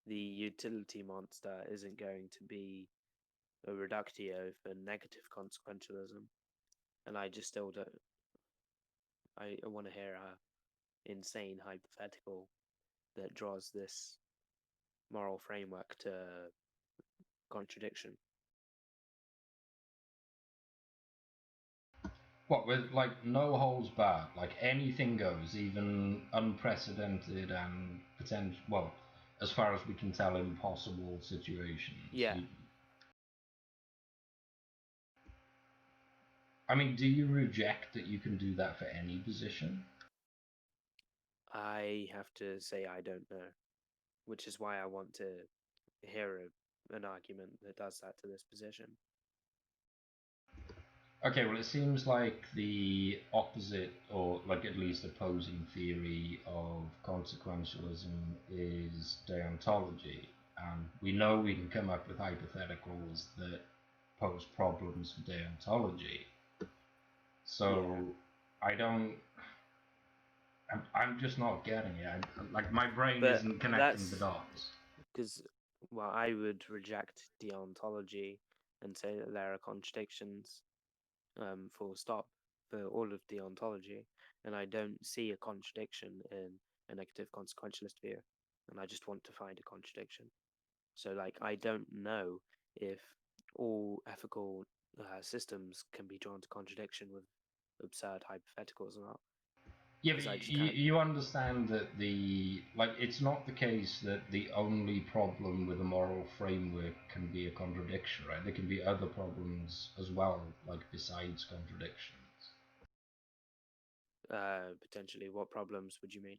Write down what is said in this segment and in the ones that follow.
the utility monster isn't going to be a reductio for negative consequentialism, and I just still don't. I want to hear a insane hypothetical that draws this moral framework to contradiction. What, with like no holds barred, like anything goes, even unprecedented and potential, well, as far as we can tell, impossible situations. Yeah, I mean, do you reject that you can do that for any position? I have to say I don't know, which is why I want to hear an argument that does that to this position. Okay, well, it seems like the opposite, or like at least opposing theory of consequentialism is deontology. And we know we can come up with hypotheticals that pose problems for deontology. Yeah, So I don't. I'm just not getting it. Like my brain but isn't connecting the that's dots. because, well, I would reject deontology and say that there are contradictions, full stop, for all of deontology, and I don't see a contradiction in a negative consequentialist view, and I just want to find a contradiction. So, like, I don't know if all ethical systems can be drawn to contradiction with absurd hypotheticals or not, Yeah, but because I just can't. you understand that the like it's not the case that the only problem with a moral framework can be a contradiction, right? There can be other problems as well, like besides contradictions. Potentially, what problems would you mean?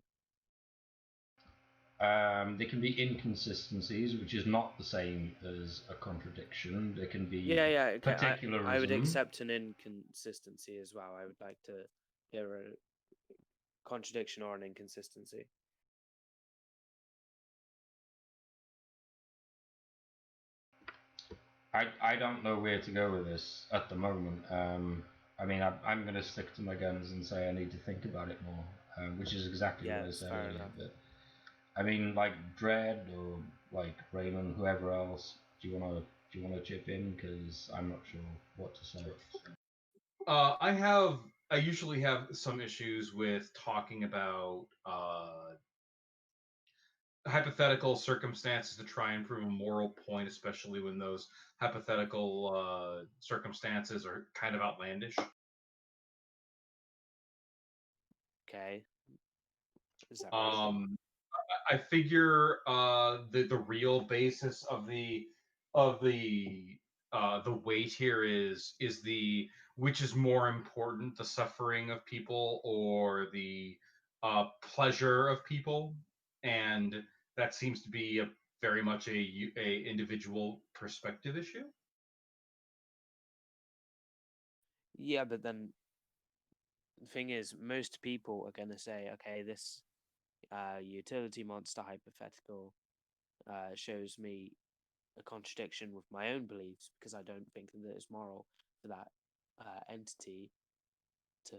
There can be inconsistencies, which is not the same as a contradiction. There can be Yeah, yeah, okay. I would particularism. accept an inconsistency as well. I would like to hear a contradiction or an inconsistency. I don't know where to go with this at the moment. I mean, I'm going to stick to my guns and say I need to think about it more, which is exactly Yeah, what I it's said fair earlier. enough. But I mean, like Dread or like Raymond, whoever else, do you wanna chip in? Because I'm not sure what to say. I have. I usually have some issues with talking about hypothetical circumstances to try and prove a moral point, especially when those hypothetical circumstances are kind of outlandish. Okay, is that relevant? Um, I figure the real basis of the weight here is the which is more important, the suffering of people or the pleasure of people, and that seems to be a very much a individual perspective issue. Yeah, but then the thing is, most people are going to say, okay, this utility monster hypothetical shows me a contradiction with my own beliefs because I don't think that it's moral for that entity to,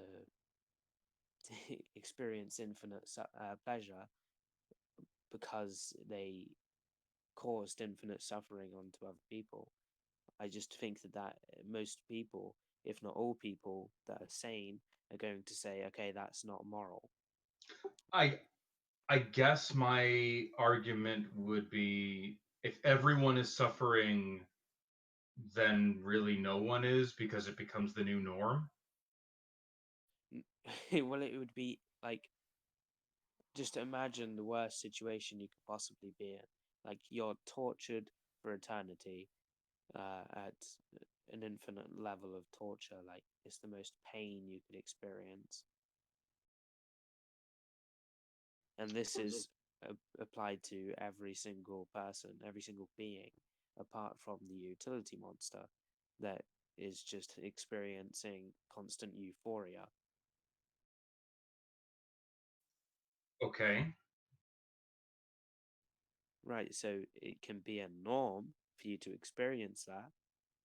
to experience infinite pleasure because they caused infinite suffering onto other people. I just think that most people, if not all people that are sane, are going to say, okay, that's not moral. I I guess my argument would be if everyone is suffering, then really no one is because it becomes the new norm. Well, it would be like, just imagine the worst situation you could possibly be in. Like, you're tortured for eternity at an infinite level of torture. Like, it's the most pain you could experience. And this is applied to every single person, every single being, apart from the utility monster that is just experiencing constant euphoria. Okay. Right, so it can be a norm for you to experience that,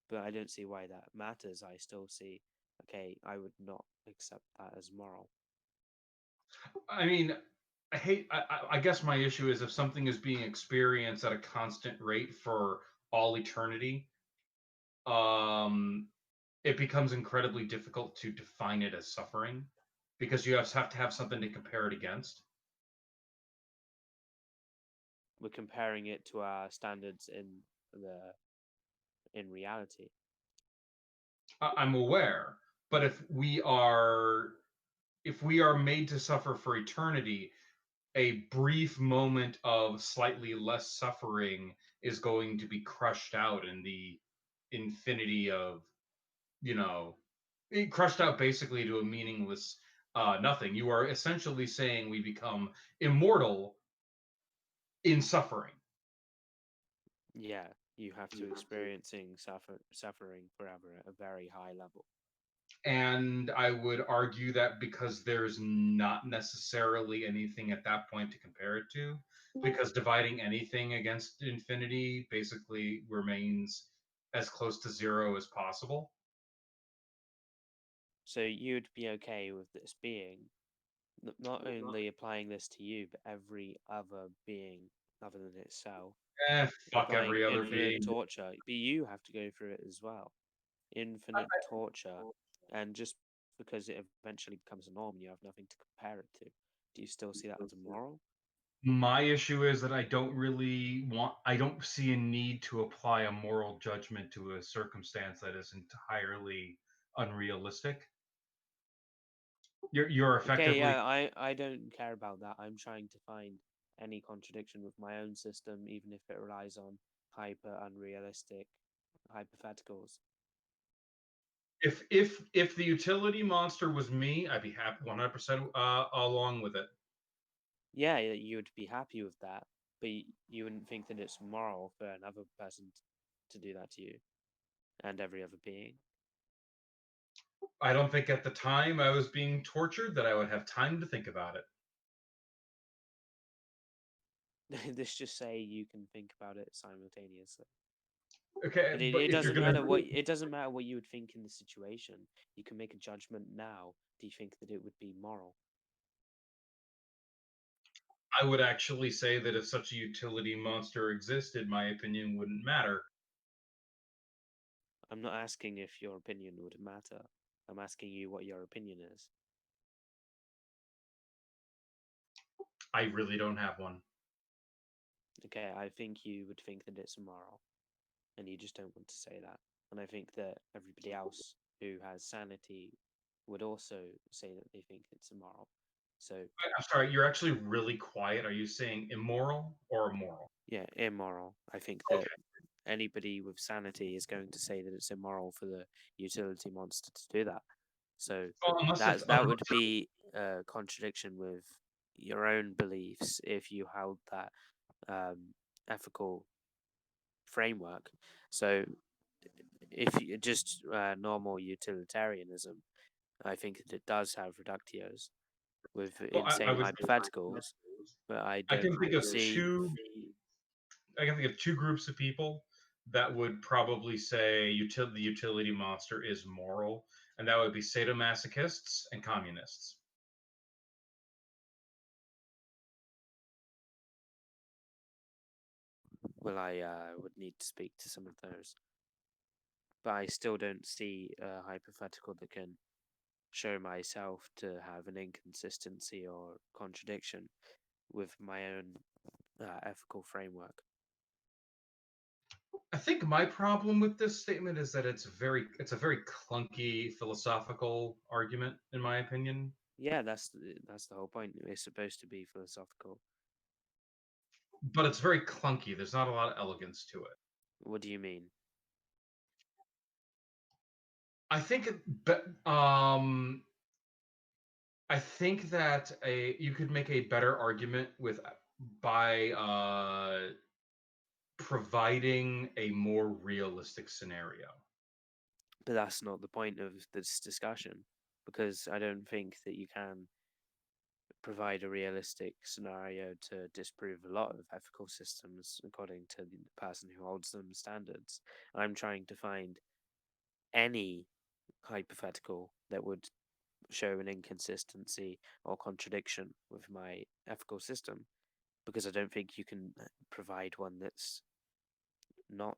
but I don't see why that matters. I still see, okay, I would not accept that as moral. I mean, I guess my issue is if something is being experienced at a constant rate for all eternity, um, it becomes incredibly difficult to define it as suffering because have to have something to compare it against. We're comparing it to our standards in reality. I'm aware, but if we are made to suffer for eternity, a brief moment of slightly less suffering is going to be crushed out in the infinity of, you know, crushed out basically to a meaningless nothing. You are essentially saying we become immortal in suffering. Yeah, you have to experiencing suffering forever at a very high level. And I would argue that because there's not necessarily anything at that point to compare it to, because dividing anything against infinity basically remains as close to zero as possible. So you'd be okay with this being not only applying this to you, but every other being other than itself, Fuck applying every other infinite being. torture. But you have to go through it as well. Infinite torture, and just because it eventually becomes a norm, you have nothing to compare it to. Do you still see that as immoral? My issue is that I don't see a need to apply a moral judgment to a circumstance that is entirely unrealistic. You're Okay, effectively yeah, I don't care about that. I'm trying to find any contradiction with my own system, even if it relies on hyper unrealistic hypotheticals. if the utility monster was me, I'd be happy 100% along with it. Yeah, you would be happy with that, but you wouldn't think that it's moral for another person to do that to you and every other being. I don't think at the time I was being tortured that I would have time to think about it. Let's just say you can think about it simultaneously. Okay, But it, but it if you're doesn't gonna, matter what you would think in the situation. You can make a judgment now. Do you think that it would be moral? I would actually say that if such a utility monster existed, my opinion wouldn't matter. I'm not asking if your opinion would matter. I'm asking you what your opinion is. I really don't have one. Okay, I think you would think that it's immoral, and you just don't want to say that. And I think that everybody else who has sanity would also say that they think it's immoral. So, I'm sorry, you're actually really quiet. Are you saying immoral or immoral? yeah, immoral. I think Okay. that anybody with sanity is going to say that it's immoral for the utility monster to do that. So Well, unless it's that would be a contradiction with your own beliefs if you held that ethical framework. So if you just normal utilitarianism, I think that it does have reductios with well, I insane would. hypotheticals, but I I can don't think of see. two. I can think of two groups of people that would probably say the utility monster is moral, and that would be sadomasochists and communists. Well, I would need to speak to some of those, but I still don't see a hypothetical that can show myself to have an inconsistency or contradiction with my own ethical framework. I think my problem with this statement is that it's a very clunky philosophical argument, in my opinion. Yeah, that's the whole point. It's supposed to be philosophical. But it's very clunky. There's not a lot of elegance to it. What do you mean? I think I think that a you could make a better argument with by providing a more realistic scenario. But that's not the point of this discussion, because I don't think that you can provide a realistic scenario to disprove a lot of ethical systems according to the person who holds them standards. I'm trying to find any hypothetical that would show an inconsistency or contradiction with my ethical system, because I don't think you can provide one that's not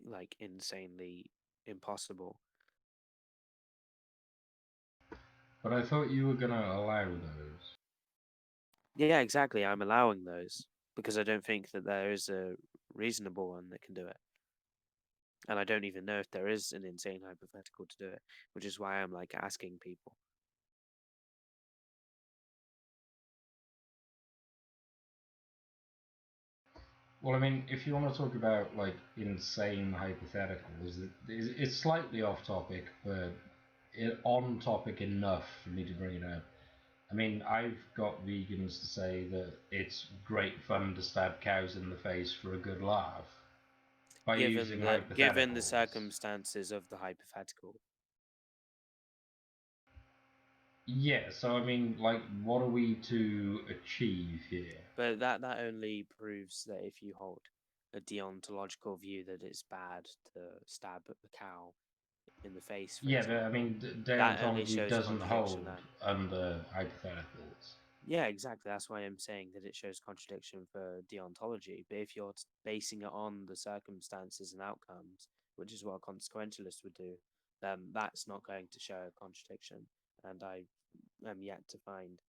like insanely impossible. But I thought you were gonna allow those. Yeah, exactly. I'm allowing those because I don't think that there is a reasonable one that can do it. And I don't even know if there is an insane hypothetical to do it, which is why I'm like asking people. Well, I mean, if you want to talk about like insane hypotheticals, it's slightly off topic, but on topic enough for me to bring it up. I mean, I've got vegans to say that it's great fun to stab cows in the face for a good laugh by using Given the hypotheticals. circumstances of the hypothetical. Yeah, so I mean, like, what are we to achieve here? But that only proves that if you hold a deontological view that it's bad to stab a cow in the face, for Yeah, but I example, mean, that only deontology shows a doesn't contradiction hold then. under hypotheticals. Yeah, exactly. That's why I'm saying that it shows contradiction for deontology. But if you're basing it on the circumstances and outcomes, which is what a consequentialist would do, then that's not going to show a contradiction. And I am yet to find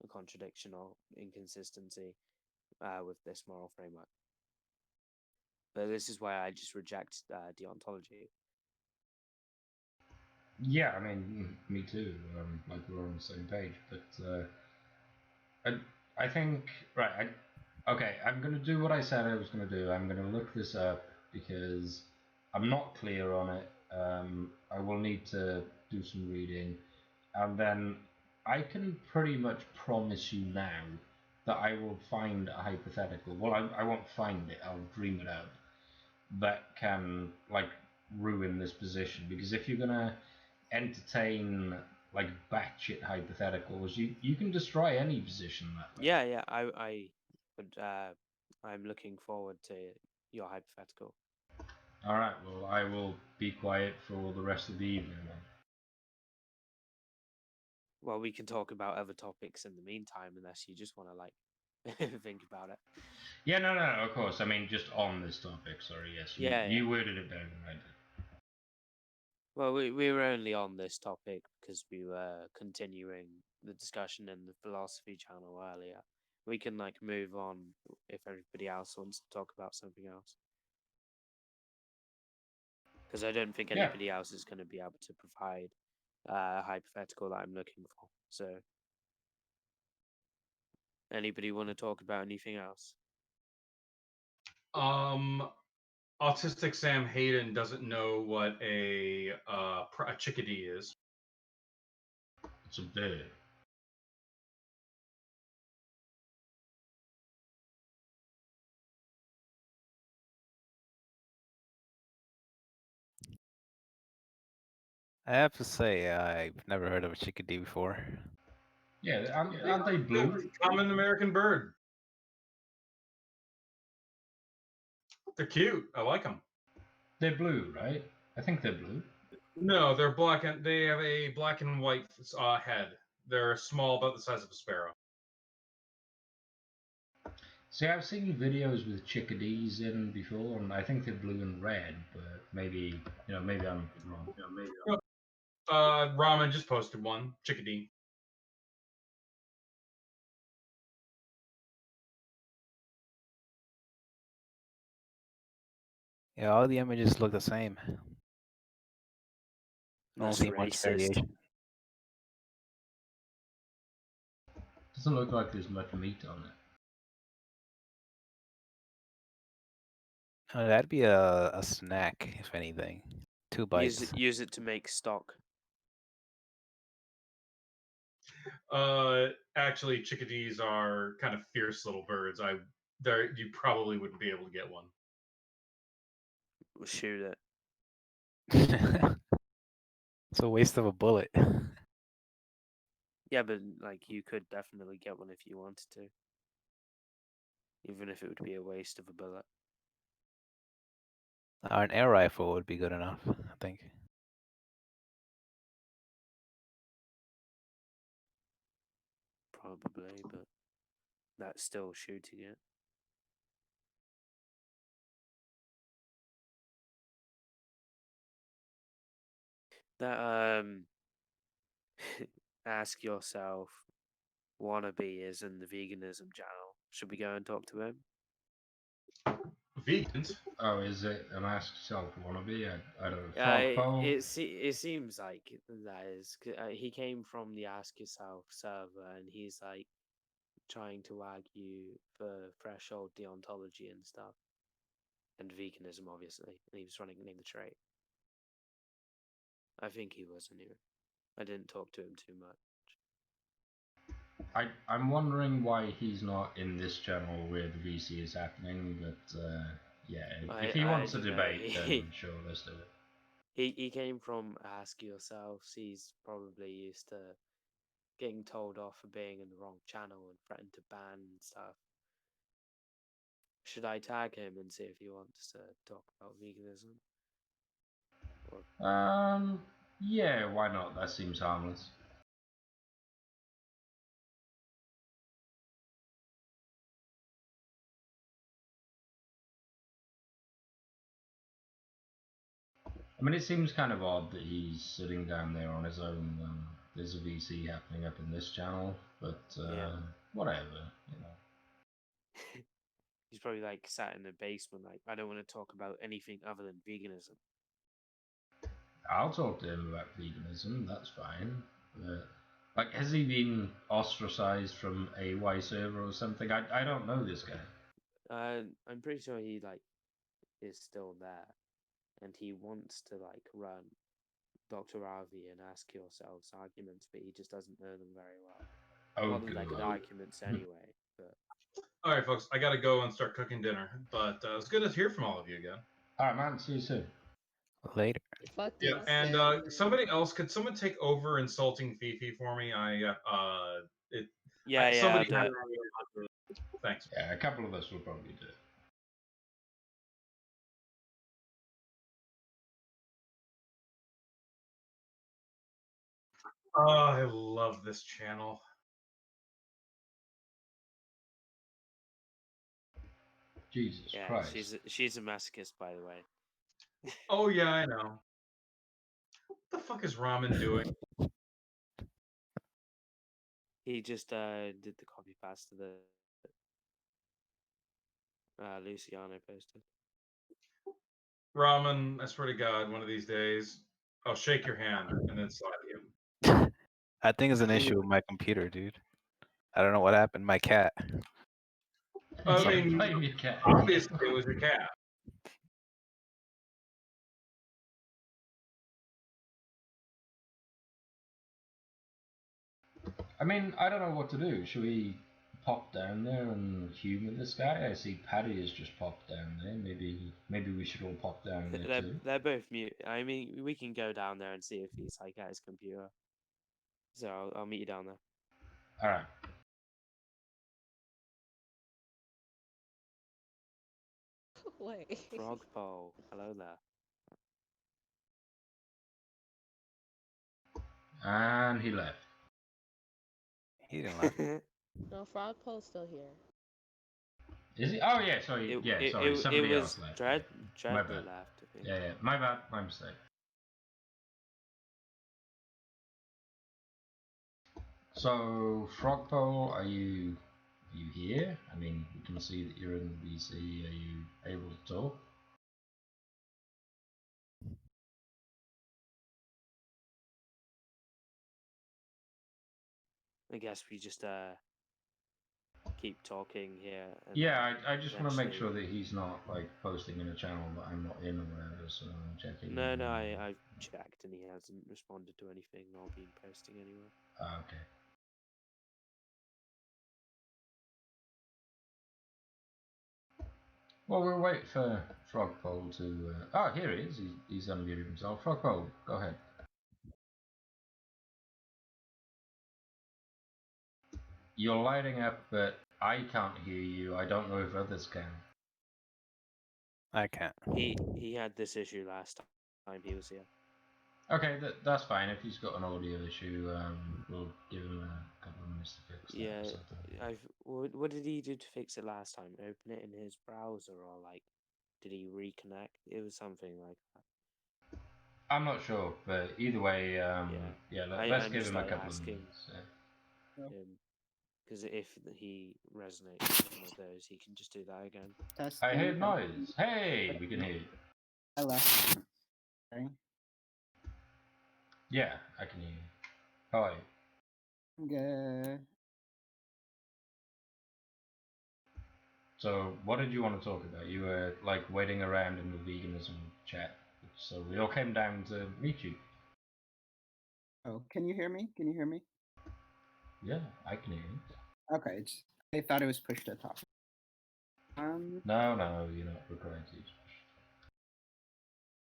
a contradiction or inconsistency with this moral framework. But this is why I just reject deontology. Yeah, I mean, me too. Like we're on the same page, but I think right. Okay, I'm gonna do what I said I was gonna do. I'm gonna look this up because I'm not clear on it. I will need to do some reading, and then I can pretty much promise you now that I will find a hypothetical. Well, I won't find it. I'll dream it up that can like ruin this position because if you're gonna entertain like batshit hypotheticals, you can destroy any position that way. Yeah, I would. I'm looking forward to your hypothetical. All right, well, I will be quiet for the rest of the evening then. Well, we can talk about other topics in the meantime, unless you just want to like think about it. Yeah, no, of course. I mean, just on this topic. Sorry, yes, Yeah, yeah. you worded it better than I did. Well, we were only on this topic because we were continuing the discussion in the philosophy channel earlier. We can like move on if everybody else wants to talk about something else. Because I don't think Yeah, anybody else is going to be able to provide a hypothetical that I'm looking for. So, anybody want to talk about anything else? Autistic Sam Hayden doesn't know what a chickadee is. it's a bird. I have to say, I've never heard of a chickadee before. Yeah, aren't they blue? Common American bird. They're cute. I like them. They're blue, right? I think they're blue. No, they're black and they have a black and white head. They're small, about the size of a sparrow. See, I've seen videos with chickadees in before, and I think they're blue and red, but maybe maybe I'm wrong. Ramen just posted one chickadee. Yeah, all the images look the same. Don't That's see much racist. variation. Doesn't look like there's much meat on it. That'd be a snack, if anything. 2 bites. Use it to make stock. Actually, chickadees are kind of fierce little birds. You probably wouldn't be able to get one. We'll shoot it. It's a waste of a bullet. Yeah, but like you could definitely get one if you wanted to. Even if it would be a waste of a bullet. An air rifle would be good enough, I think. probably, but that's still shooting it. That ask yourself, wannabe is in the veganism channel. Should we go and talk to him? Vegans. Oh, is it an Ask Yourself wannabe? I don't know. Frog Pole? It seems like that is. He came from the Ask Yourself server, and he's like trying to argue for threshold deontology and stuff, and veganism, obviously. And he was running Name the Trait. I think he was anyway. I didn't talk to him too much. I'm wondering why he's not in this channel where the VC is happening, but yeah, if he wants a don't know. debate, then sure, let's do it. He came from Ask Yourselves. He's probably used to getting told off for being in the wrong channel and threatened to ban and stuff. Should I tag him and see if he wants to talk about veganism? Yeah, why not? That seems harmless. I mean, it seems kind of odd that he's sitting down there on his own. There's a VC happening up in this channel, but whatever, you know. He's probably like sat in the basement, like, I don't want to talk about anything other than veganism. I'll talk to him about veganism, that's fine. But, like, has he been ostracized from a Y server or something? I don't know this guy. I'm pretty sure he like is still there, and he wants to like run Dr. Ravi and Ask Yourselves arguments, but he just doesn't know them very well. Oh, Not that they're good arguments anyway, but All right, folks, I gotta go and start cooking dinner. But it's good to hear from all of you again. All right, man. See you soon. Later. Fuck Yeah, this. and somebody else, could someone take over insulting Fifi for me? Somebody. Thanks. Yeah, a couple of us will probably do it. Oh, I love this channel. Jesus yeah, Christ. she's a masochist, by the way. Oh yeah, I know. What the fuck is Ramen doing? He just did the copy paste to the Luciano posted. Ramen, I swear to God, one of these days, I'll shake your hand and then slap you. I think it's an issue with my computer, dude. I don't know what happened. My cat. I mean, blame your cat. obviously it was your cat. I mean, I don't know what to do. Should we pop down there and humor this guy? I see Paddy has just popped down there. Maybe we should all pop down there too. They're both mute. I mean, we can go down there and see if he's like at his computer. So I'll meet you down there. All right. Wait. Frog Pole, hello there. And he left. He didn't laugh. No, Frog Pole's still here. Is he? Oh yeah, sorry. Sorry. Somebody it else was left. Dread My that bad. left. I think. Yeah, my bad. My mistake. So, Frogpole, are you here? I mean, we can see that you're in the VC. Are you able to talk? I guess we just keep talking here. And Yeah, I just want to make eventually- sure that he's not like posting in a channel that I'm not in or whatever. So I'm checking. No, I checked and he hasn't responded to anything or been posting anywhere. Ah, okay. Well, we'll wait for Frogpole to. Oh, here he is. He's unmuted himself. Frogpole, go ahead. You're lighting up, but I can't hear you. I don't know if others can. I can't. He had this issue last time he was here. Okay, that's fine. If he's got an audio issue, we'll give him a couple of minutes. promised to fix that Yeah, or something. what did he do to fix it last time? Open it in his browser or like did he reconnect? It was something like that. I'm not sure, but either way, let's I'm give just him a like couple of asking minutes. him because if he resonates with one of those, he can just do that again. I Testing. heard noise. Hey, we can hear you. Hello. Sorry. Yeah, I can hear you. How are you? Good. So, what did you want to talk about? You were like waiting around in the veganism chat, so we all came down to meet you. Oh, can you hear me? Can you hear me? Yeah, I can hear you. Okay. I thought it was pushed to top. No, you're not required to use push.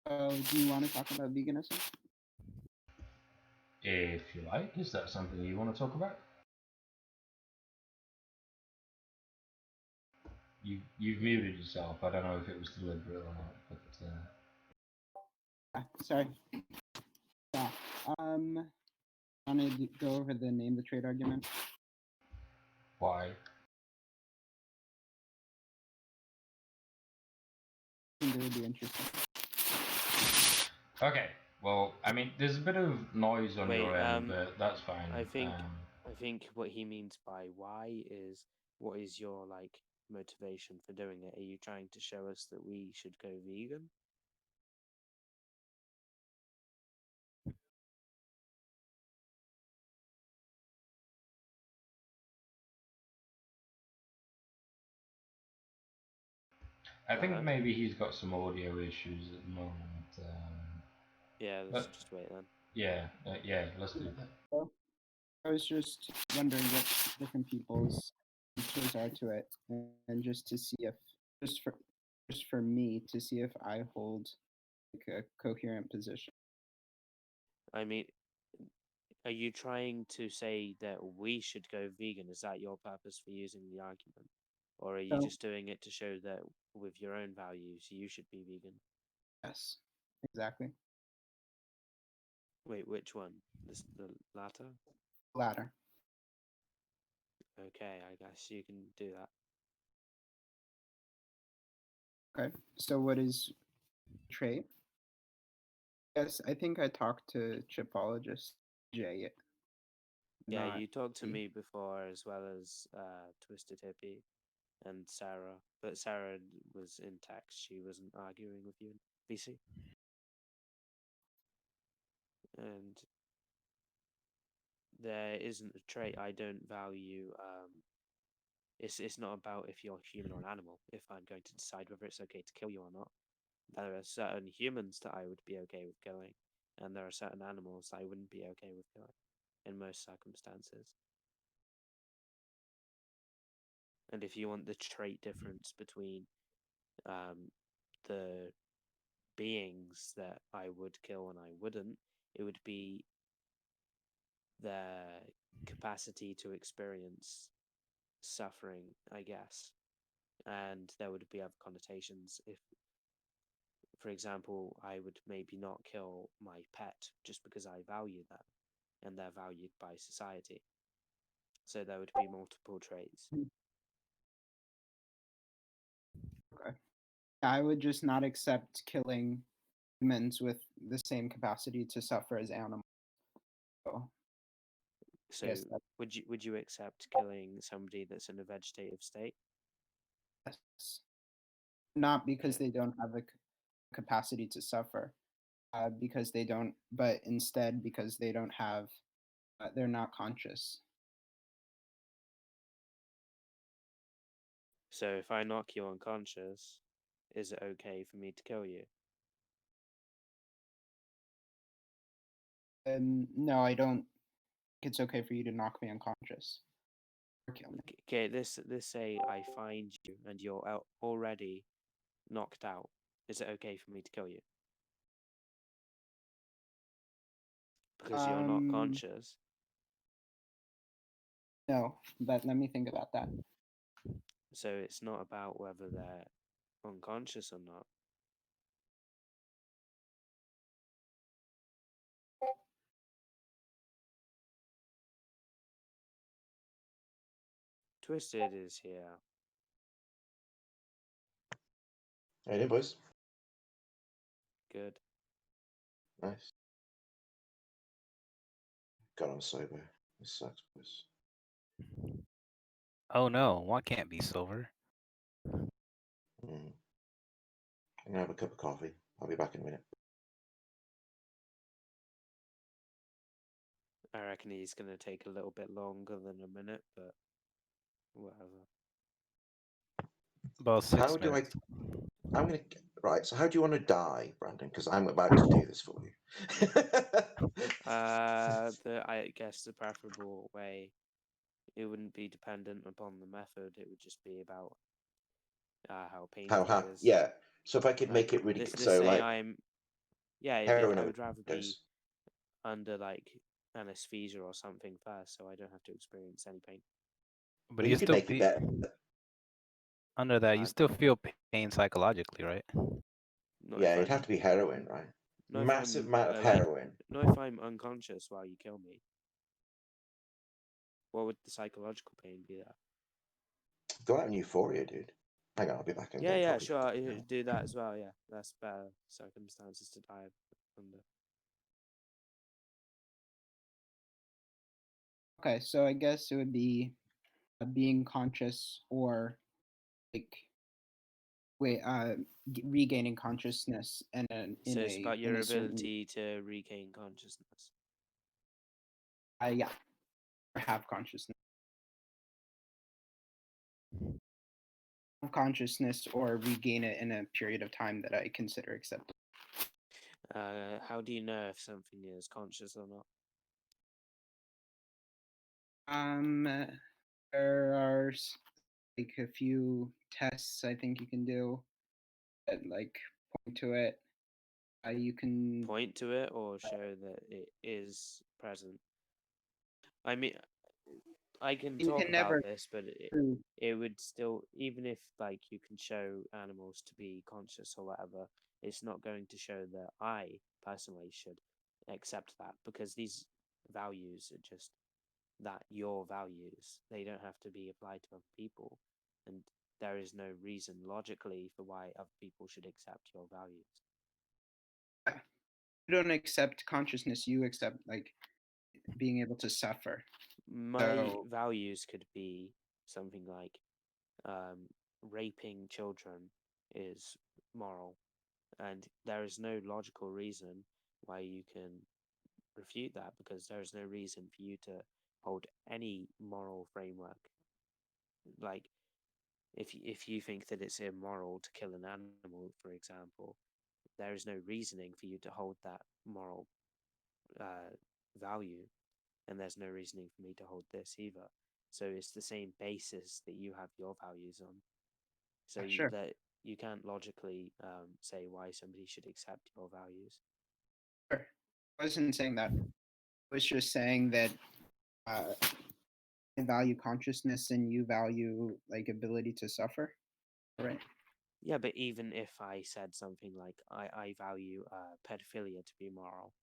So, do you want to talk about veganism? If you like, is that something you want to talk about? You've muted yourself. I don't know if it was deliberate or not, but Sorry. Yeah. Want to go over the name the trade argument? why? I think it would be interesting. Okay. Well, I mean, there's a bit of noise on Wait, your end, but that's fine. I think what he means by why is what is your like motivation for doing it? Are you trying to show us that we should go vegan? I think maybe he's got some audio issues at the moment. Yeah, let's just wait then. Yeah, let's do that. Well, I was just wondering what different people's answers are to it, and just to see if, just for me to see if I hold like a coherent position. I mean, are you trying to say that we should go vegan? Is that your purpose for using the argument? Or are you So- just doing it to show that with your own values, you should be vegan? Yes, exactly. Wait, which one? The latter? Latter. Okay, I guess you can do that. Okay. So what is trait? Yes, I think I talked to chipologist Jay. Yeah, not you talked to me. me before as well as Twisted Hippie and Sarah, but Sarah was in text. She wasn't arguing with you in VC. And there isn't a trait I don't value. It's not about if you're human or an animal. If I'm going to decide whether it's okay to kill you or not, there are certain humans that I would be okay with killing, and there are certain animals that I wouldn't be okay with killing in most circumstances. And if you want the trait difference between the beings that I would kill and I wouldn't, it would be their capacity to experience suffering, I guess. And there would be other connotations. If, for example, I would maybe not kill my pet just because I value them and they're valued by society. So there would be multiple traits. Okay. I would just not accept killing humans with the same capacity to suffer as animals. So yes, would you accept killing somebody that's in a vegetative state? yes. Not because they don't have the capacity to suffer, because they don't, but instead because they don't have, they're not conscious. So if I knock you unconscious, is it okay for me to kill you? No, I don't think it's okay for you to knock me unconscious or kill me. Okay, this say I find you and you're already knocked out. Is it okay for me to kill you? Because you're not conscious. No, but let me think about that. So it's not about whether they're unconscious or not. Twisted is here. How you doing, boys? Good. Nice. Got on sober. This sucks, boys. Oh no, one can't be sober. I'm gonna have a cup of coffee. I'll be back in a minute. I reckon he's gonna take a little bit longer than a minute, but whatever. About 6 How do minutes. I'm gonna right. So how do you want to die, Brandon? Because I'm about to do this for you. I guess the preferable way, it wouldn't be dependent upon the method. It would just be about how painful How it is. yeah. So if I could Like, make it really let's so say like heroin I would rather be overdose. under like anesthesia or something first, so I don't have to experience any pain. But Well, you you could still make it better. under that, you Uh, still feel pain psychologically, right? Not Yeah, if it'd I'm have to be heroin, right? not if Massive I'm amount of heroin. not if I'm unconscious while you kill me. What would the psychological pain be there? Go out in euphoria, dude. Hang on, I'll be back in. Yeah, sure. Do that as well. Yeah, that's better circumstances to die under. Okay, so I guess it would be being conscious or like regaining consciousness and So it's about in your a certain ability to regain consciousness. yeah, or have consciousness. Have consciousness or regain it in a period of time that I consider acceptable. How do you know if something is conscious or not? There are like a few tests I think you can do that like point to it. You can Point to it or show that it is present. I mean, I can you talk can never about this, but prove. it would still, even if like you can show animals to be conscious or whatever, it's not going to show that I personally should accept that, because these values are just that your values. They don't have to be applied to other people, and there is no reason logically for why other people should accept your values. You don't accept consciousness. You accept like being able to suffer. My So values could be something like raping children is moral, and there is no logical reason why you can refute that, because there is no reason for you to hold any moral framework. Like, if you think that it's immoral to kill an animal, for example, there is no reasoning for you to hold that moral value, and there's no reasoning for me to hold this either. So it's the same basis that you have your values on. So sure. that you can't logically say why somebody should accept your values. Sure. I wasn't saying that. I was just saying that I value consciousness and you value like ability to suffer. Right. Yeah, but even if I said something like I value pedophilia to be moral,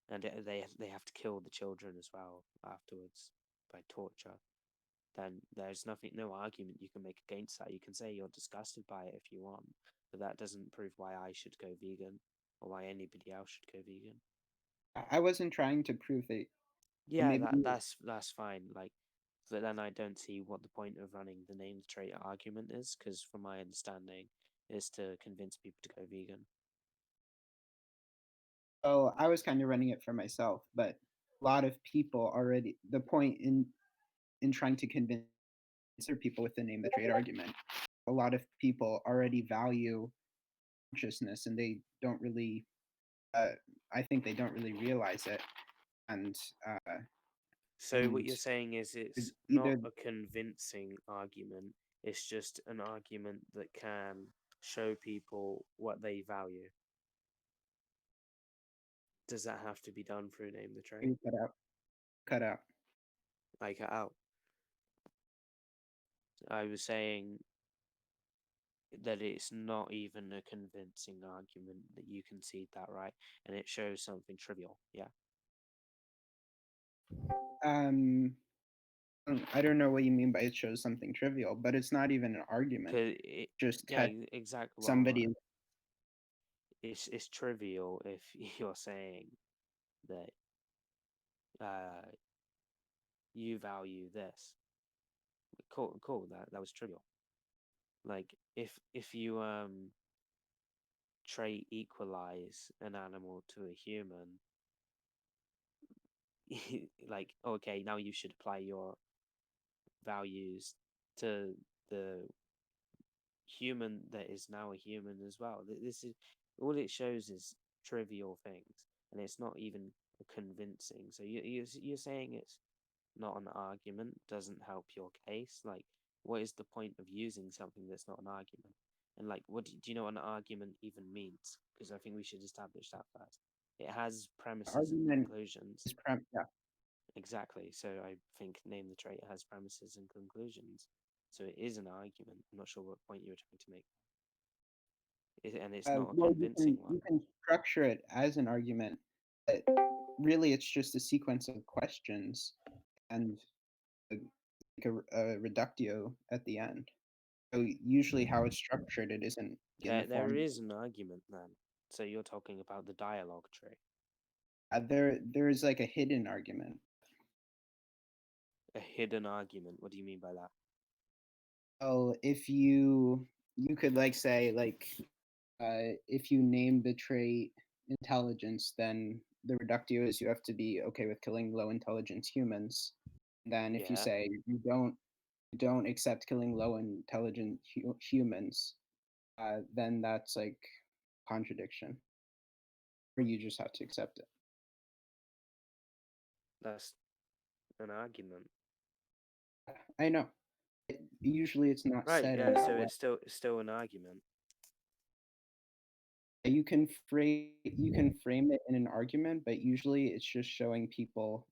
and they have to kill the children as well afterwards by torture, then there's no argument you can make against that. You can say you're disgusted by it if you want, but that doesn't prove why I should go vegan or why anybody else should go vegan. I wasn't trying to prove it. Yeah, maybe that's fine. Like, but then I don't see what the point of running the name the trait argument is, because from my understanding, is to convince people to go vegan. Oh, I was kind of running it for myself, but a lot of people already. The point in trying to convince other people with the name the trade argument, a lot of people already value consciousness, and they don't really. I think they don't really realize it, and So what and you're saying is it's not either a convincing argument, it's just an argument that can show people what they value. Does that have to be done through name the trait? you cut out. I cut out. I was saying that it's not even a convincing argument, that you concede that, right? And it shows something trivial, yeah. I don't know what you mean by it shows something trivial, but it's not even an argument. 'Cause it, Just yeah, had exactly. Well, somebody. it's trivial if you're saying that you value this. Cool. That was trivial. Like if you trait equalize an animal to a human, like okay, now you should apply your values to the human that is now a human as well. This is all it shows is trivial things, and it's not even convincing. So you're saying it's not an argument, doesn't help your case. Like, what is the point of using something that's not an argument? And like, what do you know what an argument even means? Because I think we should establish that first. It has premises and Argument conclusions. is yeah. Exactly. So I think name the trait has premises and conclusions. So it is an argument. I'm not sure what point you were trying to make. And it's not a Well, convincing one. you can structure it as an argument, but really it's just a sequence of questions and like a reductio at the end. So usually how it's structured, it isn't in the There form. is an argument then. So you're talking about the dialogue trait. There is like a hidden argument. A hidden argument. What do you mean by that? Oh, if you could like say like if you name the trait intelligence, then the reductio is you have to be okay with killing low intelligence humans. Then if you Yeah. say you don't accept killing low intelligent humans, then that's like contradiction, or you just have to accept it. That's an argument. I know. Usually it's not Right, said yeah, in that so way. it's still an argument. You can frame it in an argument, but usually it's just showing people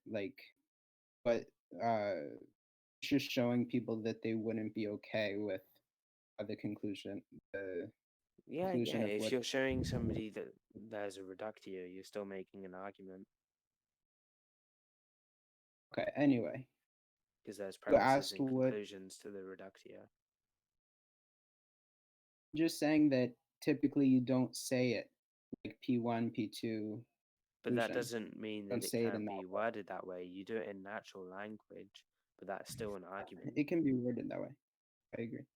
like what it's just showing people that they wouldn't be okay with the conclusion Yeah, conclusion of if what. you're showing somebody that there's a reductio, you're still making an argument Okay, anyway, because there's you premises asked and what. conclusions to the reductio. Just saying that typically you don't say it like P1, P2. But that conclusion. doesn't mean Don't that it say it in can't that be way. worded that way. You do it in natural language, but that's still an argument. It can be worded that way. I agree.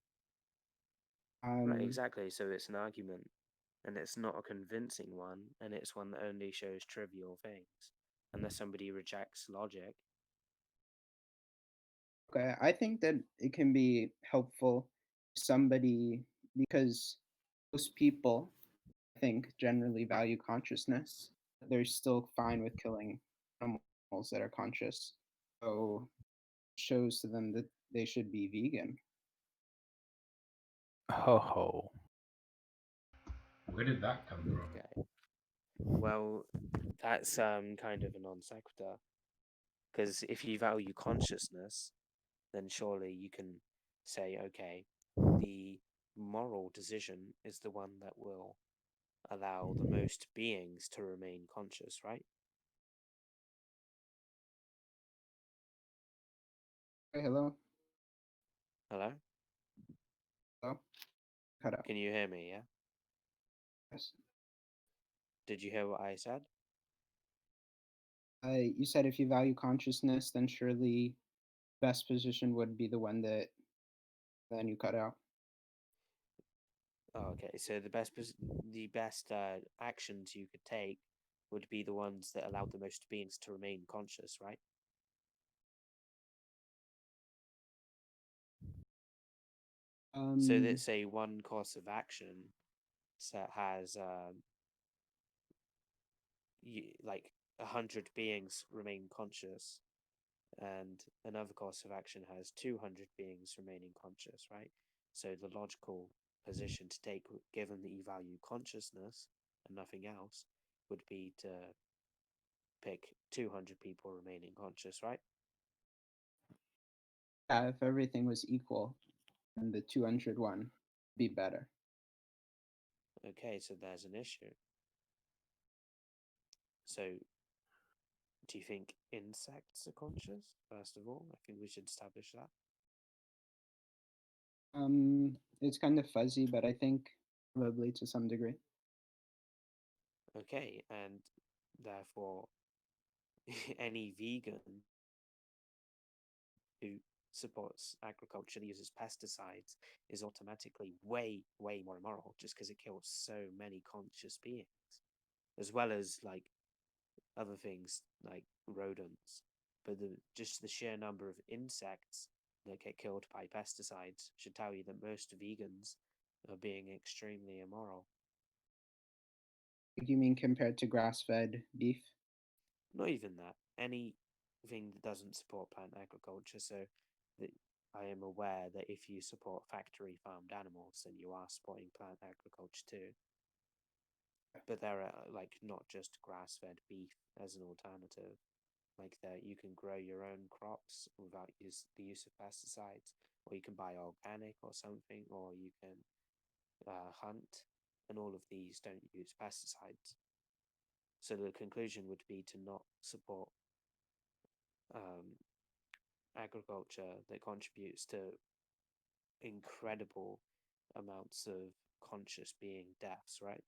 Right, exactly. So it's an argument, and it's not a convincing one, and it's one that only shows trivial things, unless somebody rejects logic. Okay, I think that it can be helpful to somebody because most people, I think, generally value consciousness. They're still fine with killing animals that are conscious. So it shows to them that they should be vegan. Ho ho. Where did that come from? Okay. Well, that's kind of a non sequitur. Because if you value consciousness, then surely you can say, okay, the moral decision is the one that will allow the most beings to remain conscious, right? Hey, hello? Hello? Hello? Cut out. Can you hear me? Yeah? Yes. Did you hear what I said? You said if you value consciousness, then surely best position would be the one that then you cut out. Oh, okay, so the best actions you could take would be the ones that allow the most beings to remain conscious, right? So let's say one course of action has like 100 beings remain conscious, and another course of action has 200 beings remaining conscious, right? So the logical position to take, given that you value consciousness and nothing else, would be to pick 200 people remaining conscious, right? Yeah, if everything was equal, then the 201 would be better. Okay, so there's an issue. So Do you think insects are conscious? First of all, I think we should establish that. It's kind of fuzzy, but I think probably to some degree. Okay, and therefore, any vegan who supports agriculture that uses pesticides is automatically way, way more immoral just because it kills so many conscious beings, as well as like other things like rodents. But just the sheer number of insects that get killed by pesticides should tell you that most vegans are being extremely immoral. Do you mean compared to grass-fed beef? Not even that. Anything that doesn't support plant agriculture. So that I am aware that if you support factory farmed animals, then you are supporting plant agriculture too. But there are like not just grass-fed beef as an alternative. Like that, you can grow your own crops without the use of pesticides, or you can buy organic or something, or you can hunt, and all of these don't use pesticides. So the conclusion would be to not support agriculture that contributes to incredible amounts of conscious being deaths, right?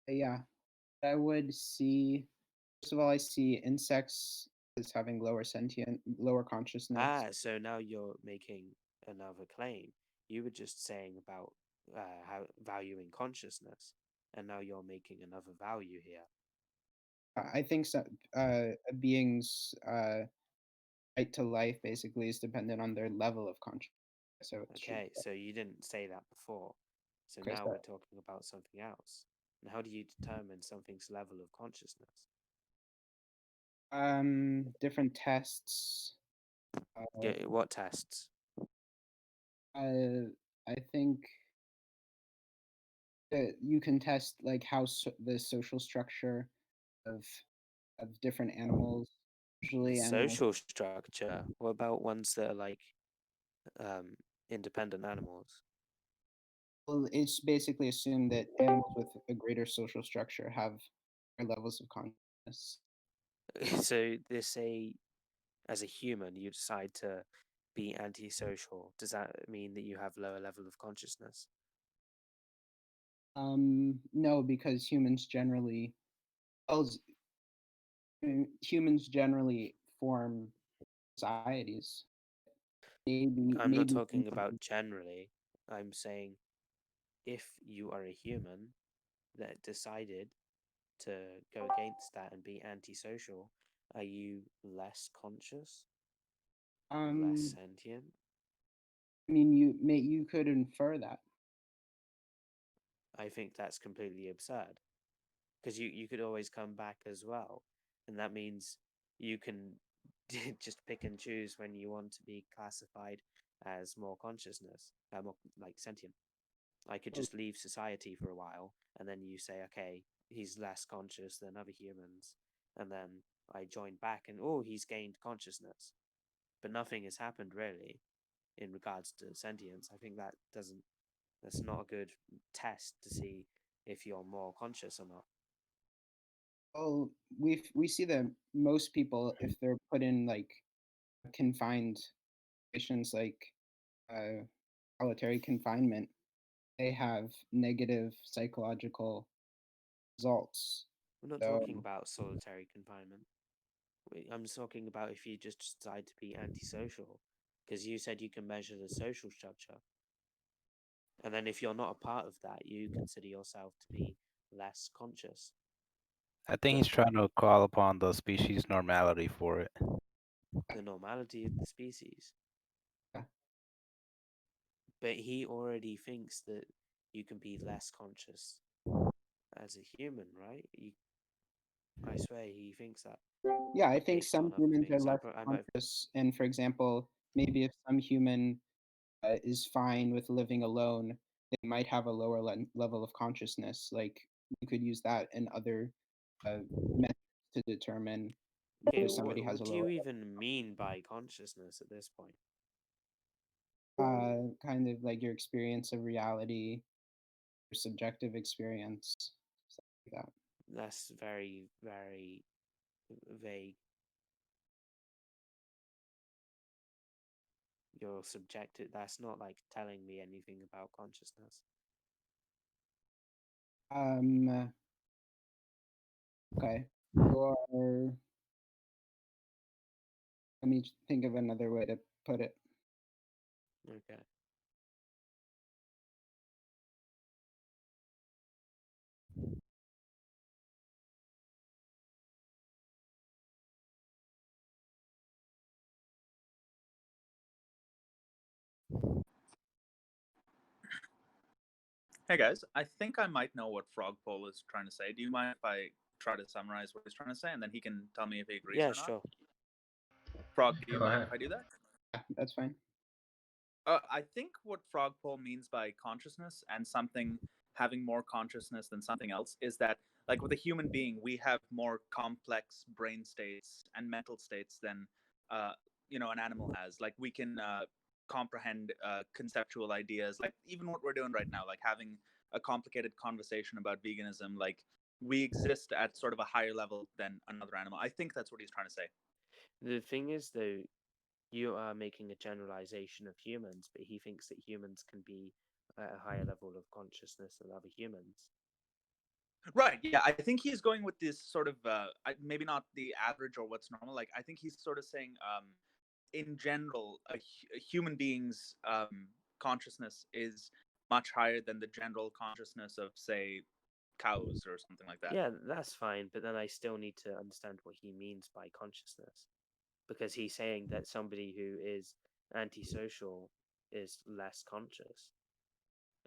Yeah, I would see. First of all, I see insects as having lower consciousness. So now you're making another claim. You were just saying about how valuing consciousness, and now you're making another value here. I think a being's right to life basically is dependent on their level of consciousness. So it should. Okay, so you didn't say that before. So Okay, now so- we're talking about something else. And how do you determine something's level of consciousness? Different tests. What tests? I think you can test like how the social structure of different animals, usually animals. Social structure. What about ones that are like um, independent animals? Well, it's basically assumed that animals with a greater social structure have higher levels of consciousness. So they say, as a human, you decide to be antisocial. Does that mean that you have lower level of consciousness? No, because well, humans generally form societies. I'm not talking about generally. I'm saying if you are a human that decided to go against that and be antisocial, are you less conscious, less sentient? I mean, you could infer that. I think that's completely absurd because you could always come back as well, and that means you can just pick and choose when you want to be classified as more consciousness, more like sentient. I could just leave society for a while, and then you say, okay, he's less conscious than other humans, and then I join back, and oh, he's gained consciousness, but nothing has happened really in regards to sentience. I think that's not a good test to see if you're more conscious or not. Well, we see that most people, if they're put in like confined situations like solitary confinement, they have negative psychological results. We're not So talking about solitary confinement. I'm talking about if you just decide to be antisocial, because you said you can measure the social structure. And then if you're not a part of that, you consider yourself to be less conscious. I think he's trying to call upon the species normality for it. The normality of the species. Yeah. But he already thinks that you can be less conscious as a human, right? I swear he thinks that. Yeah, I think Based some on other humans are things. less I might conscious. And for example, maybe if some human is fine with living alone, they might have a lower level of consciousness. Like you could use that and other methods to determine Okay, if somebody has what a do you lower. even mean by consciousness at this point? Kind of like your experience of reality, your subjective experience, stuff like that. That's very, very vague. Your subjective. That's not like telling me anything about consciousness. Okay. Or let me think of another way to put it. Okay. Hey guys, I think I might know what Frogpole is trying to say. Do you mind if I try to summarize what he's trying to say, and then he can tell me if he agrees Yeah, or not? sure. Frog, do you Go mind ahead. if I do that? Yeah, that's fine. I think what Frogpole means by consciousness and something having more consciousness than something else is that, like with a human being, we have more complex brain states and mental states than, an animal has. Like we can comprehend conceptual ideas, like even what we're doing right now, like having a complicated conversation about veganism. Like we exist at sort of a higher level than another animal. I think that's what he's trying to say. The thing is, though, you are making a generalization of humans, but he thinks that humans can be at a higher level of consciousness than other humans. Right. Yeah, I think he's going with this sort of maybe not the average or what's normal. Like I think he's sort of saying, in general, a human being's consciousness is much higher than the general consciousness of, say, cows or something like that. Yeah, that's fine, but then I still need to understand what he means by consciousness. Because he's saying that somebody who is antisocial is less conscious.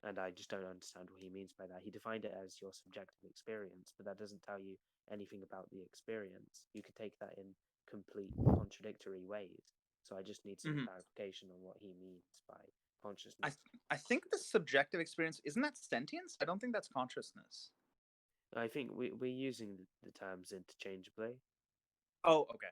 And I just don't understand what he means by that. He defined it as your subjective experience, but that doesn't tell you anything about the experience. You could take that in complete contradictory ways. So I just need some Mhm. clarification on what he means by I consciousness. I think the subjective experience isn't that sentience. I don't think that's consciousness. I think we're using the terms interchangeably. Oh, okay.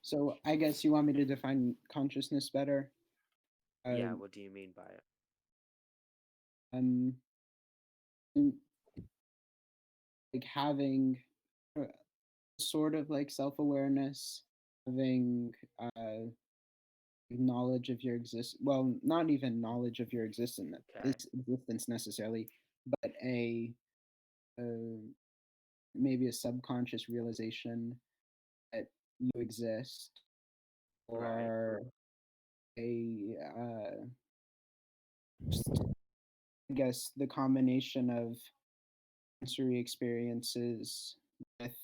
So I guess you want me to define consciousness better. Yeah, what do you mean by it? Um, like having sort of like self-awareness, having knowledge of your well, not even knowledge of your existence Okay. existence necessarily, but a maybe a subconscious realization that you exist, Right. or a just, I guess the combination of sensory experiences with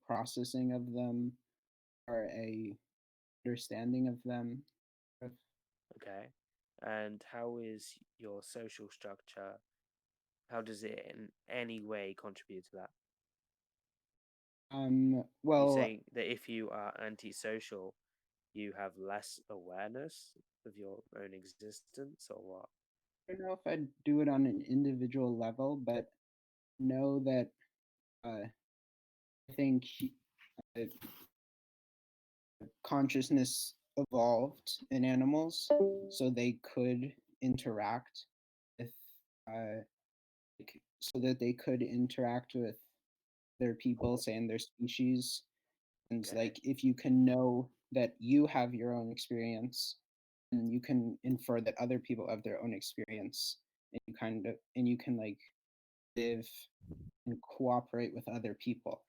processing of them, or a understanding of them. Okay. And how is your social structure? How does it in any way contribute to that? You Well, saying that if you are antisocial, you have less awareness of your own existence, or what? I don't know if I'd do it on an individual level, but know that I think uh, consciousness evolved in animals so they could interact with, so that they could interact with their people, say in their species. And Okay. like, if you can know that you have your own experience, and you can infer that other people have their own experience, and you can like live and cooperate with other people.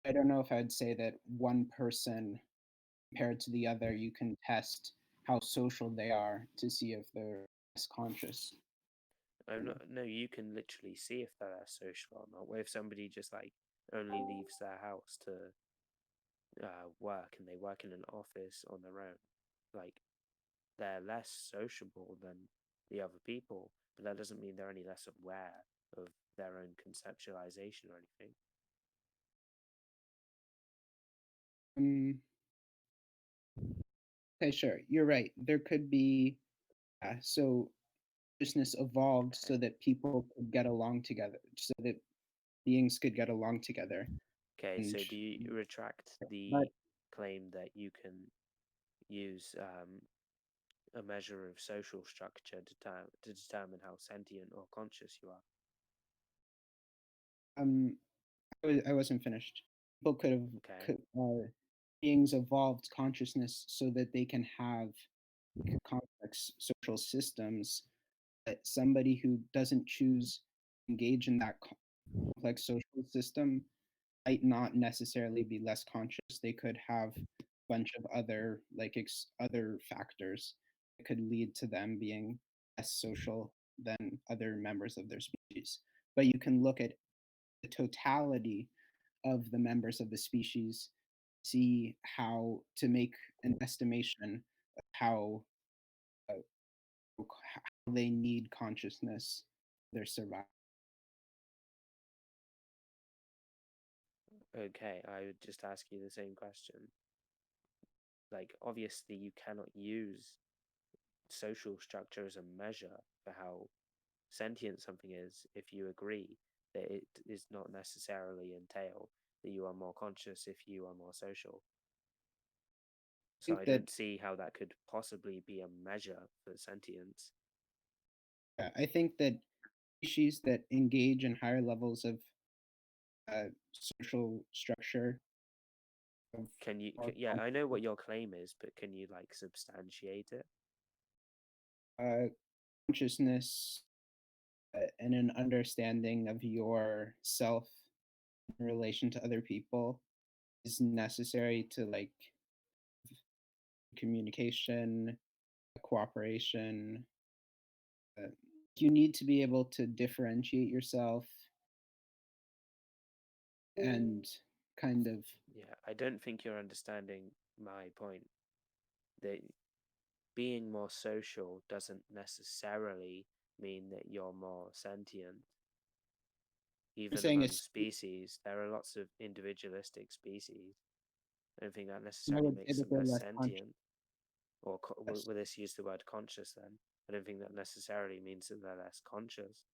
I don't know if I'd say that one person compared to the other, you can test how social they are to see if they're less conscious. No, you can literally see if they're social or not. What if somebody just like only leaves their house to work and they work in an office on their own? Like they're less sociable than the other people, but that doesn't mean they're any less aware of their own conceptualization or anything. Okay, sure, you're right. There could be, so consciousness evolved so that people could get along together, so that beings could get along together. Okay, so And do you retract the but claim that you can use a measure of social structure to determine how sentient or conscious you are. I wasn't finished. People could have Okay. beings evolved consciousness so that they can have complex social systems. That somebody who doesn't choose to engage in that complex social system might not necessarily be less conscious. They could have a bunch of other other factors that could lead to them being less social than other members of their species. But you can look at the totality of the members of the species, see how to make an estimation of how they need consciousness for their survival. Okay, I would just ask you the same question. Like, obviously, you cannot use social structure as a measure for how sentient something is if you agree that it is not necessarily entail that you are more conscious if you are more social. So I don't see how that could possibly be a measure for sentience. I think that species that engage in higher levels of social structure. Yeah, I know what your claim is, but can you like substantiate it? Consciousness and an understanding of yourself in relation to other people is necessary to like communication, cooperation. You need to be able to differentiate yourself and kind of. Yeah, I don't think you're understanding my point. That being more social doesn't necessarily mean that you're more sentient. Even among species, there are lots of individualistic species. I don't think that necessarily makes them less sentient. Or will this use the word conscious then? I don't think that necessarily means that they're less conscious.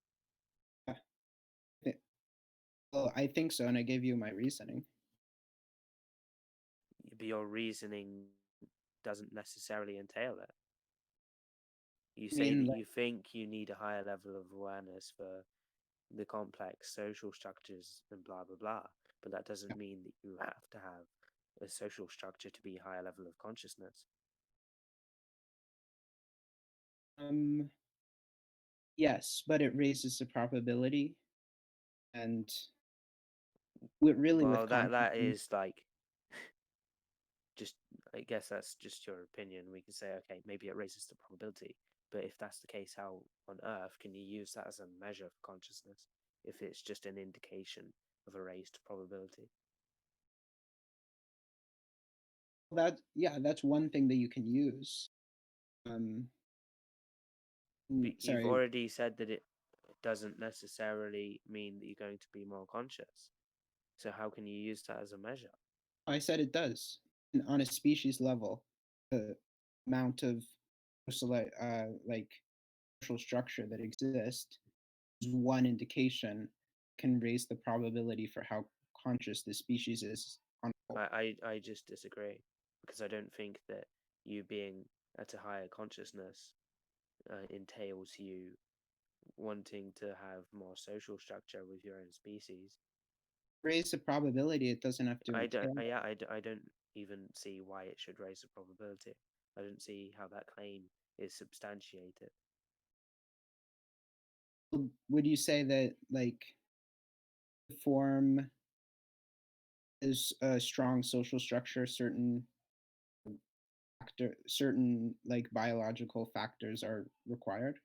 Well, I think so, and I gave you my reasoning. But your reasoning doesn't necessarily entail it. You say that you think you need a higher level of awareness for the complex social structures and blah blah blah, but that doesn't mean that you have to have a social structure to be a higher level of consciousness. Yes, but it raises the probability, and that is like just, I guess that's just your opinion. We can say, okay, maybe it raises the probability, but if that's the case, how on earth can you use that as a measure for consciousness if it's just an indication of a raised probability? That's one thing that you can use. You've already said that it doesn't necessarily mean that you're going to be more conscious. So how can you use that as a measure? I said it does. On a species level, the amount of like social structure that exists is one indication can raise the probability for how conscious the species is. I just disagree, because I don't think that you being at a higher consciousness entails you wanting to have more social structure with your own species. Raise the probability, it doesn't have to. I don't even see why it should raise the probability. I don't see how that claim is substantiated. Would you say that like form is a strong social structure, certain like biological factors are required?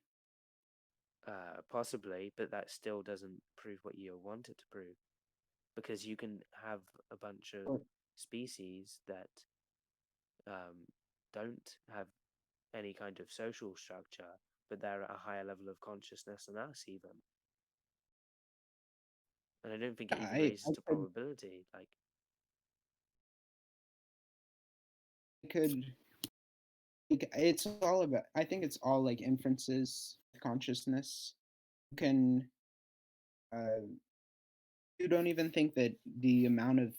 Possibly, but that still doesn't prove what you want it to prove, because you can have a bunch of species that don't have any kind of social structure, but they're at a higher level of consciousness than us even. And I don't think it even raises the probability. Like, it's all about, I think it's all like inferences of consciousness. You don't even think that the amount of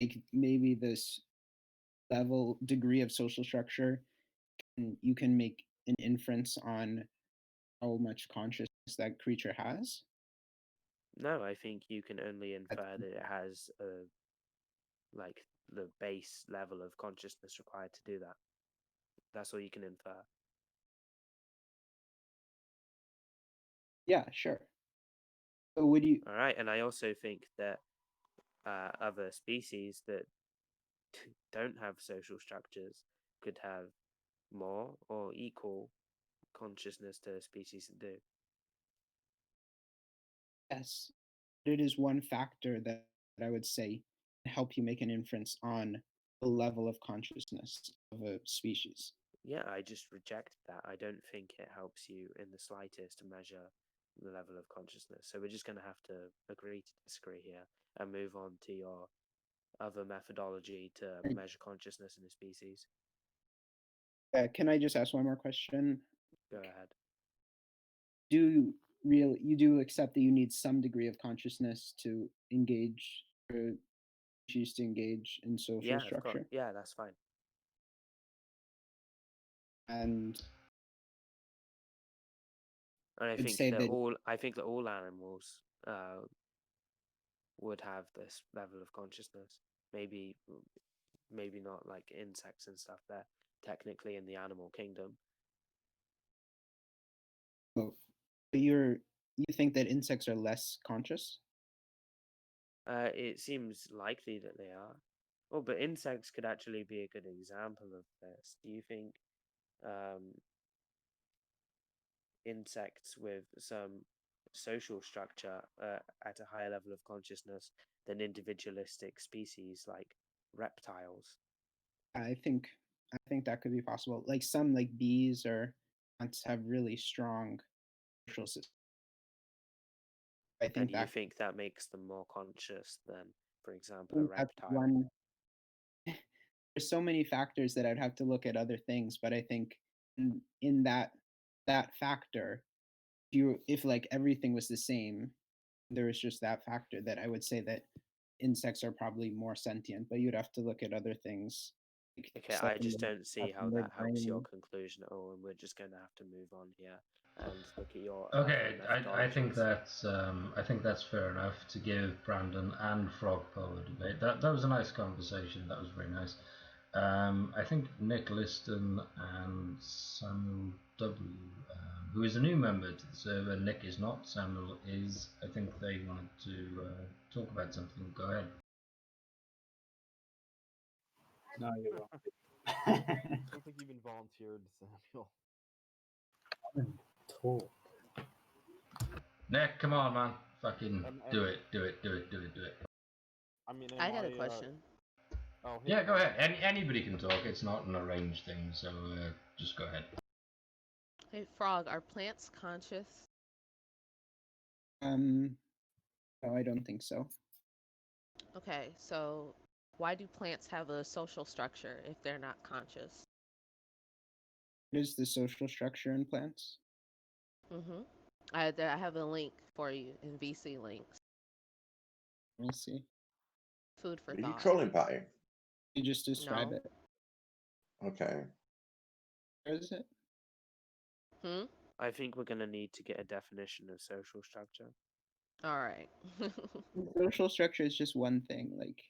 like maybe this degree of social structure you can make an inference on how much consciousness that creature has. No, I think you can only infer that it has like the base level of consciousness required to do that. That's all you can infer. Yeah, sure. So would you? All right, and I also think that other species that don't have social structures could have more or equal consciousness to species that do. Yes, it is one factor that I would say can help you make an inference on the level of consciousness of a species. Yeah, I just reject that. I don't think it helps you in the slightest to measure the level of consciousness. So we're just going to have to agree to disagree here and move on to your other methodology to measure consciousness in a species. Can I just ask one more question? Go ahead. You do accept that you need some degree of consciousness to engage or choose to engage in social Yeah, structure? yeah, that's fine. And And I'd say that I think that all animals would have this level of consciousness. Maybe not like insects and stuff. They're technically in the animal kingdom. but you think that insects are less conscious? It seems likely that they are. Oh, but insects could actually be a good example of this. Do you think insects with some social structure at a higher level of consciousness than individualistic species like reptiles? I think that could be possible. Like some like bees or ants have really strong social systems. I And think you think that makes them more conscious than, for example, a that's reptile? one. There's so many factors that I'd have to look at other things, but I think in that factor, if like everything was the same, there was just that factor that I would say that insects are probably more sentient, but you'd have to look at other things. Like Okay, stuff I in just their- don't see stuff how in their that helps your brain. conclusion at all, and we're just going to have to move on here and look at your Okay, other I think methodologies. I think that's fair enough to give Brandon and Frogpole a debate. That was a nice conversation. That was very nice. I think Nick Liston and Samuel W, who is a new member to the server. Nick is not. Samuel is. I think they wanted to talk about something. Go ahead. No, you won't. Sounds like you've been volunteered, Samuel. Talk. Nick, come on, man. Fucking do it. I mean, I got a question. Oh, hey, Yeah, go ahead. Anybody can talk. It's not an arranged thing, so just go ahead. Hey, Frog, are plants conscious? No, I don't think so. Okay, so why do plants have a social structure if they're not conscious? What is the social structure in plants? Mm-hmm. I have a link for you in VC links. Let me see. Food for Are you thought. trolling, Patty? You just describe No. it. Okay. Where is it? I think we're going to need to get a definition of social structure. All right. Social structure is just one thing. Like.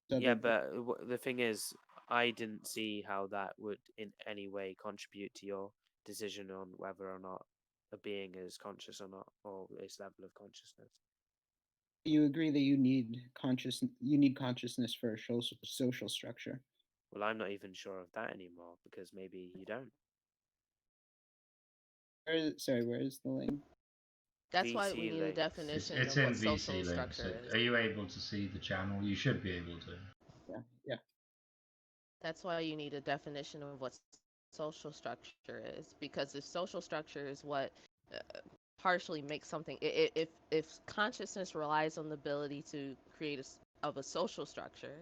Yeah, but the thing is, I didn't see how that would in any way contribute to your decision on whether or not a being is conscious or not, or its level of consciousness. You agree that you need consciousness for a social structure. Well, I'm not even sure of that anymore because maybe you don't. Where is the link? That's why VC we need a links. definition It's of in what social VC links. structure is. Are you able to see the channel? You should be able to. Yeah. That's why you need a definition of what social structure is, because if social structure is what partially makes something, if consciousness relies on the ability to create a social structure,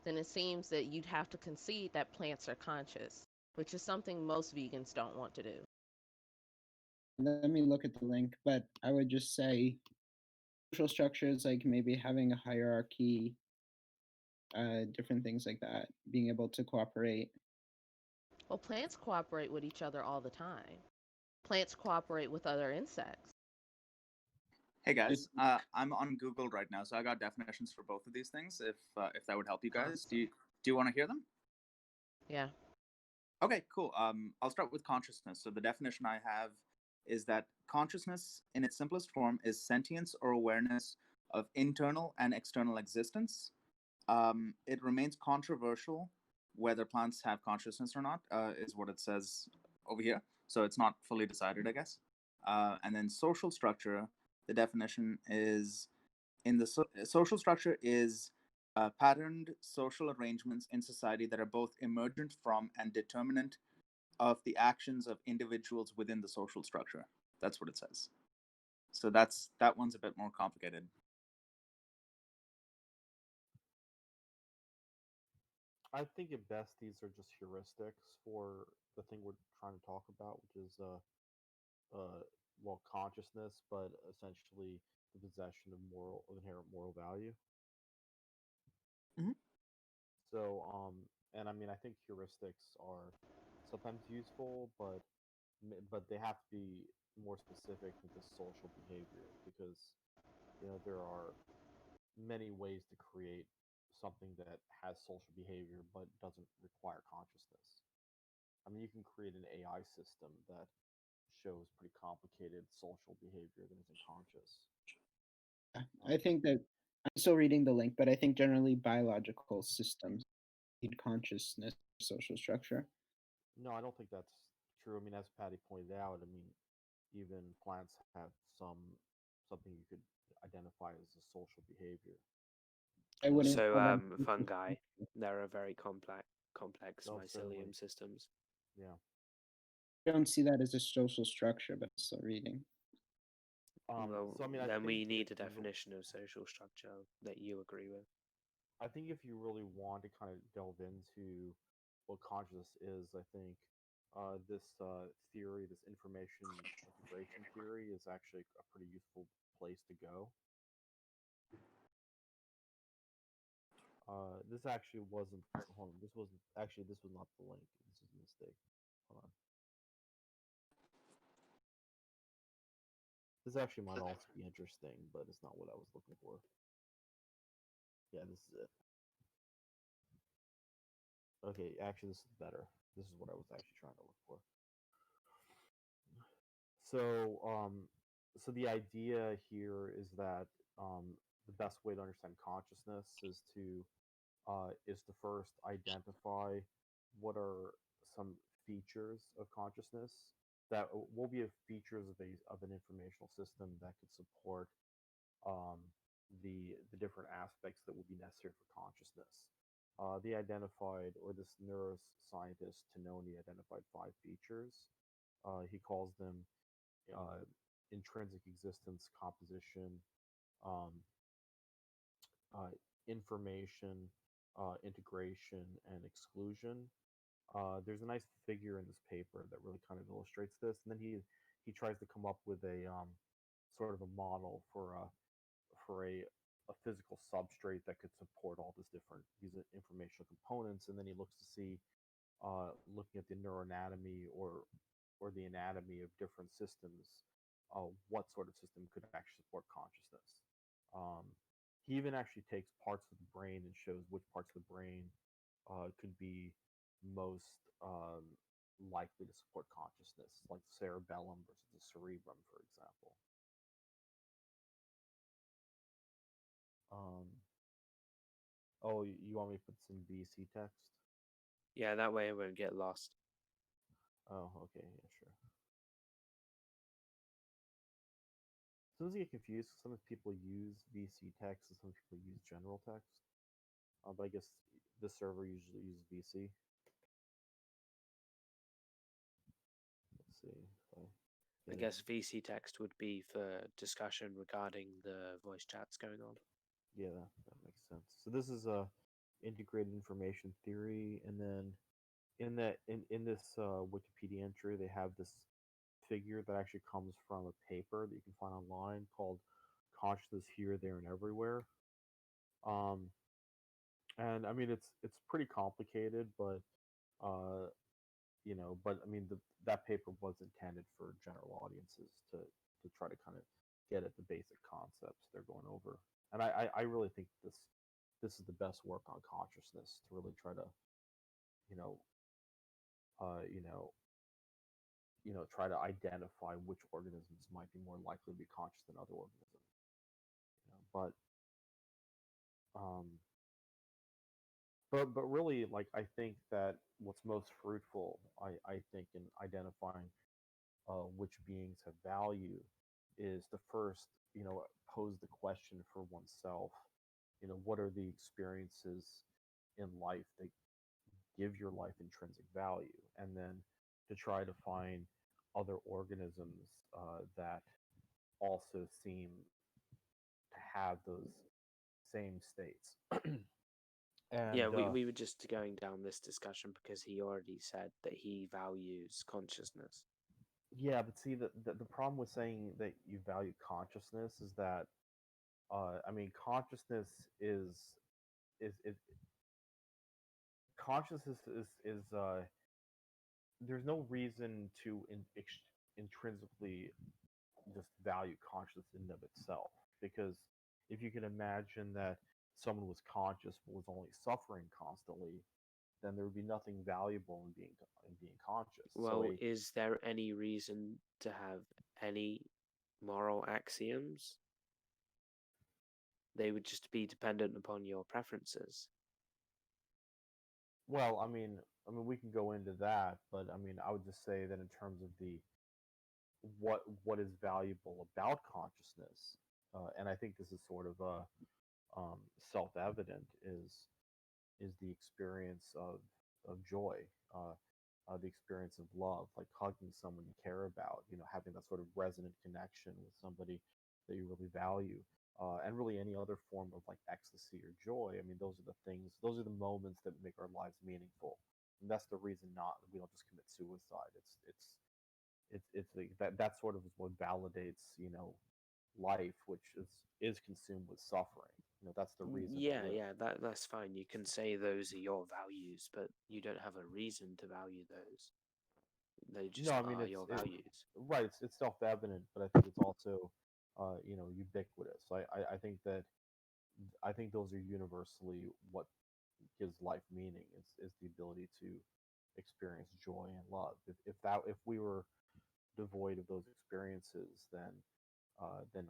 then it seems that you'd have to concede that plants are conscious, which is something most vegans don't want to do. Let me look at the link, but I would just say social structures like maybe having a hierarchy, different things like that, being able to cooperate. Well, plants cooperate with each other all the time. Plants cooperate with other insects. Hey guys, I'm on Google right now, so I got definitions for both of these things. If that would help you guys, do you want to hear them? Yeah. Okay, cool. I'll start with consciousness. So the definition I have is that consciousness, in its simplest form, is sentience or awareness of internal and external existence. It remains controversial whether plants have consciousness or not, is what it says over here. So it's not fully decided, I guess. And then social structure, the definition is social structure is patterned social arrangements in society that are both emergent from and determinant of the actions of individuals within the social structure. That's what it says. So that one's a bit more complicated. I think at best these are just heuristics for the thing we're trying to talk about, which is well, consciousness, but essentially the possession of inherent moral value. Mhm. So, and I mean, I think heuristics are sometimes useful, but they have to be more specific than just social behavior because there are many ways to create something that has social behavior but doesn't require consciousness. I mean, you can create an AI system that shows pretty complicated social behavior that isn't conscious. I think that I'm still reading the link, but I think generally biological systems need consciousness, social structure. No, I don't think that's true. I mean, as Patty pointed out, I mean, even plants have something you could identify as a social behavior. I wouldn't So call them social fungi, structure. they're a very complex Oh, certainly. mycelium systems. Yeah. I don't see that as a social structure, but I'm still reading. Well, So I mean, I then we think need a if you definition of social structure that you agree with. I think if you really want to kind of delve into what consciousness is, I think this theory, this information integration theory, is actually a pretty useful place to go. This actually wasn't. Hold on. This wasn't actually. This was not the link. This is a mistake. Hold on. This actually might also be interesting, but it's not what I was looking for. Yeah, this is it. Okay, actually, this is better. This is what I was actually trying to look for. So the idea here is that the best way to understand consciousness is to first identify what are some features of consciousness that will be features of an informational system that could support um, the different aspects that would be necessary for consciousness. They identified, or this neuroscientist Tononi identified 5 features. He calls them intrinsic existence, composition, um, information, integration, and exclusion. There's a nice figure in this paper that really kind of illustrates this, and then he tries to come up with a sort of a model for a physical substrate that could support all these informational components, and then he looks to see looking at the neuroanatomy or the anatomy of different systems, what sort of system could actually support consciousness. Um, he even actually takes parts of the brain and shows which parts of the brain could be most likely to support consciousness, like the cerebellum versus the cerebrum, for example. Oh, you want me to put this in VC text? Yeah, that way it won't get lost. Oh, okay, yeah, sure. Sometimes I get confused. Some people use VC text and some people use general text. But I guess this server usually uses VC. Let's see. I guess VC text would be for discussion regarding the voice chats going on. Yeah, that makes sense. So this is a integrated information theory, and then in this Wikipedia entry, they have this figure that actually comes from a paper that you can find online called "Consciousness Here, There, and Everywhere." And I mean, it's pretty complicated, but but I mean, that paper was intended for general audiences to try to kind of get at the basic concepts they're going over. And I really think this is the best work on consciousness to really try to, you know, uh, you know, try to identify which organisms might be more likely to be conscious than other organisms. But um, but really, like, I think that what's most fruitful, I think, in identifying which beings have value is to first, pose the question for oneself. What are the experiences in life that give your life intrinsic value, and then to try to find other organisms that also seem to have those same states. Yeah, And we were just going down this discussion because he already said that he values consciousness. yeah, but see, the problem with saying that you value consciousness is that, I mean, consciousness is consciousness is there's no reason to intrinsically just value consciousness in and of itself, because if you can imagine that someone was conscious but was only suffering constantly, then there would be nothing valuable in being conscious. So Well, is there any reason to have any moral axioms? They would just be dependent upon your preferences. well, we can go into that, but I mean, I would just say that in terms of the what is valuable about consciousness, and I think this is sort of self-evident, is the experience of joy, uh, the experience of love, like hugging someone you care about, having that sort of resonant connection with somebody that you really value, and really any other form of like ecstasy or joy. I mean, those are the things, those are the moments that make our lives meaningful, and that's the reason not we don't just commit suicide. It's like that sort of is what validates, life, which is consumed with suffering. That's the reason to Yeah, live. yeah, that's fine. You can say those are your values, but you don't have a reason to value those. They No, just I mean, are your values. right. It's self-evident, but I think it's also, ubiquitous. I think those are universally what gives life meaning. Is the ability to experience joy and love. If we were devoid of those experiences, then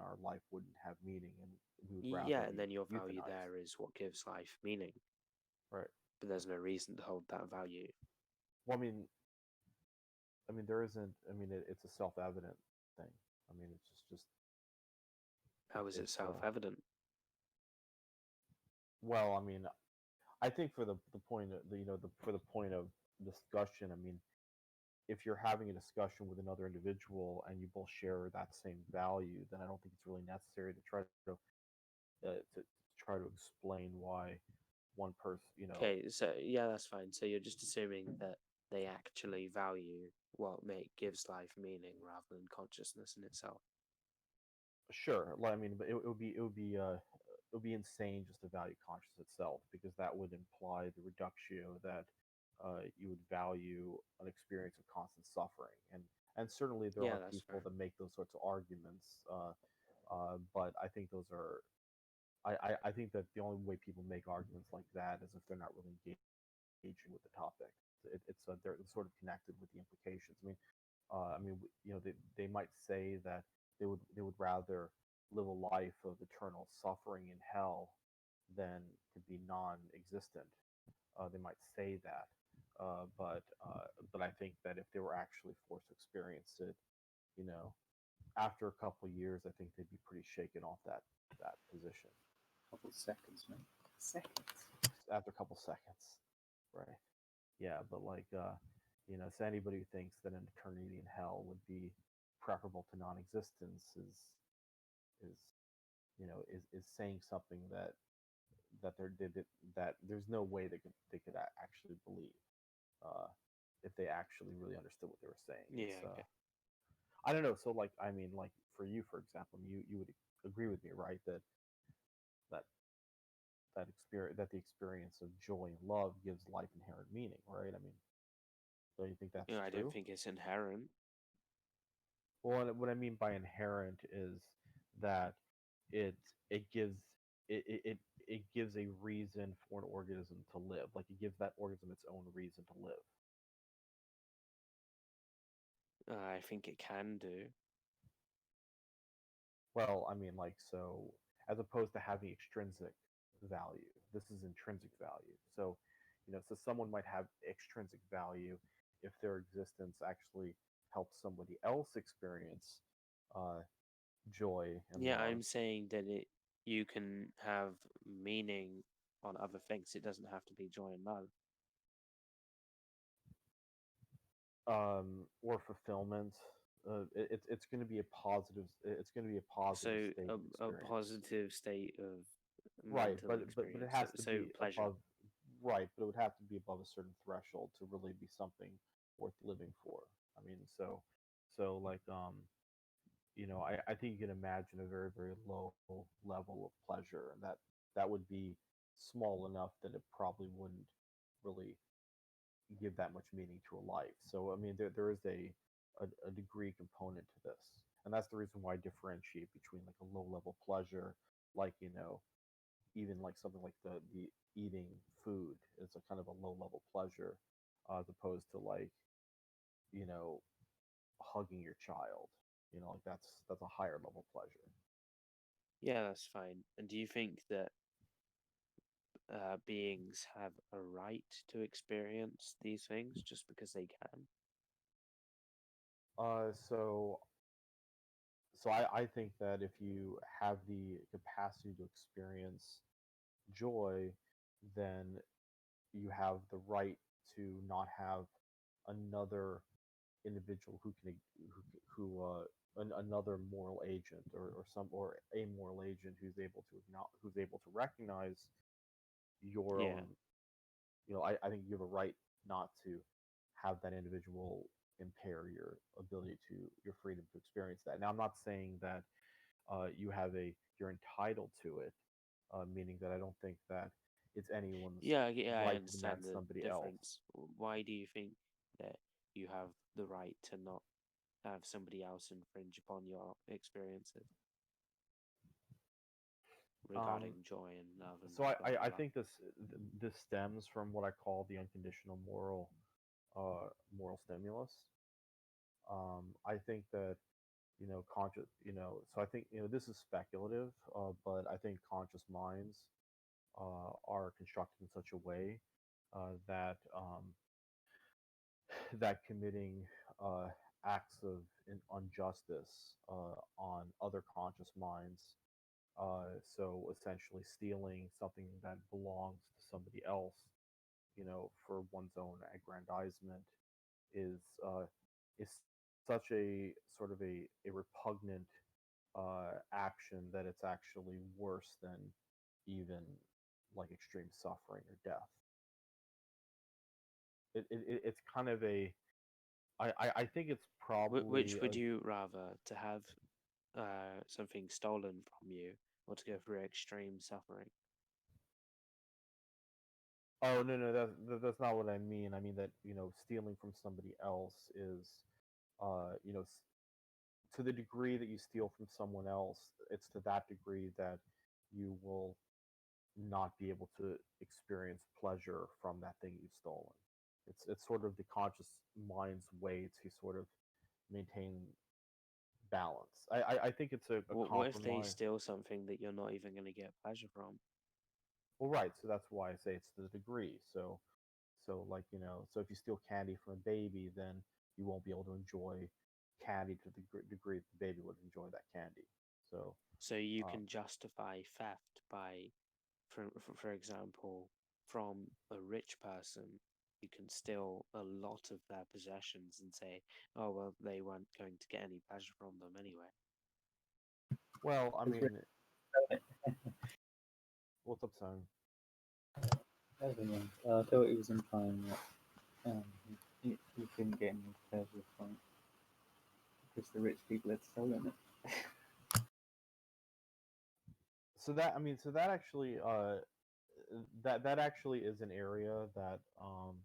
our life wouldn't have meaning, and we would rather Yeah, and be then your value euthanized. there is what gives life meaning, Right. but there's no reason to hold that value. Well, there isn't. It's a self-evident thing. It's just How is it it's self-evident? well, I think for the point of for the point of discussion, if you're having a discussion with another individual and you both share that same value, then I don't think it's really necessary to try to explain why one person, Okay, so yeah, that's fine. So you're just assuming that they actually value what gives life meaning rather than consciousness in itself. sure. Like, but it would be insane just to value consciousness itself, because that would imply the reductio that you would value an experience of constant suffering, and certainly there Yeah, are that's people fair. that make those sorts of arguments, but I think those are I think that the only way people make arguments like that is if they're not really engaging with the topic. They're sort of connected with the implications. They might say that they would rather live a life of eternal suffering in hell than to be non-existent. They might say that, but I think that if they were actually forced to experience it, you know, after a couple of years, I think they'd be pretty shaken off that position. Couple seconds, man. Seconds. After a couple seconds, right? Yeah, but so anybody who thinks that an eternity in hell would be preferable to non-existence is is saying something that that there's no way they could actually believe, uh, if they actually really understood what they were saying. Yeah, okay. I don't know. So like for you, for example, you would agree with me, right? That that the experience of joy and love gives life inherent meaning, right? Don't you think that's You know, I don't true? think it's inherent. Well, what I mean by inherent is that it it gives it, it, it it gives a reason for an organism to live. Like it gives that organism its own reason to live. I think it can do. Well, I mean, like, so as opposed to having extrinsic value, this is intrinsic value. So, so someone might have extrinsic value if their existence actually helps somebody else experience uh, joy and Yeah, love. I'm saying that you can have meaning on other things. It doesn't have to be joy and love. Or fulfillment. It's going to be a positive. It's going to be a So positive state of a experience. positive state of Right, mental but it experience. has to So be pleasure. above. Right, but it would have to be above a certain threshold to really be something worth living for. I mean, so like I think you can imagine a very very low level of pleasure, and that would be small enough that it probably wouldn't really give that much meaning to a life. So I mean, there is a degree component to this, and that's the reason why I differentiate between like a low level pleasure, like even like something like the eating food is a kind of a low level pleasure, as opposed to like you know hugging your child. Like that's a higher level pleasure. Yeah, that's fine. And do you think that beings have a right to experience these things just because they can? So I think that if you have the capacity to experience joy, then you have the right to not have another individual who can another moral agent or a moral agent who's able to recognize your Yeah. own. I think you have a right not to have that individual impair your ability to your freedom to experience that. Now, I'm not saying that you're entitled to it, meaning that I don't think that it's anyone's Yeah, I right to understand demand the somebody else. difference. Why do you think that you have the right to not have somebody else infringe upon your experiences regarding joy and love and So blah blah I blah? think this stems from what I call the unconditional moral stimulus. I think that conscious so I think this is speculative, but I think conscious minds are constructed in such a way that that committing acts of injustice on other conscious minds, so essentially stealing something that belongs to somebody else, for one's own aggrandizement, is uh, is such a sort of a repugnant action that it's actually worse than even like extreme suffering or death. It's kind of I think it's Which probably would you rather, to have something stolen from you or to go through extreme suffering? oh no, that's not what I mean. I mean that stealing from somebody else is to the degree that you steal from someone else, it's to that degree that you will not be able to experience pleasure from that thing you've stolen. It's sort of the conscious mind's way to sort of maintain balance. I think it's a What if they compromise. steal something that you're not even going to get pleasure from? Well, right. So that's why I say it's the degree. So like so if you steal candy from a baby, then you won't be able to enjoy candy to the degree that the baby would enjoy that candy. So So you um, can justify theft by, for example, from a rich person, you can steal a lot of their possessions and say, oh, well, they weren't going to get any pleasure from them anyway. well, I It's mean, really what's up, son? everyone. I thought he was implying that you couldn't get any pleasure from it because the rich people had stolen it. So that I mean, so that actually that actually is an area that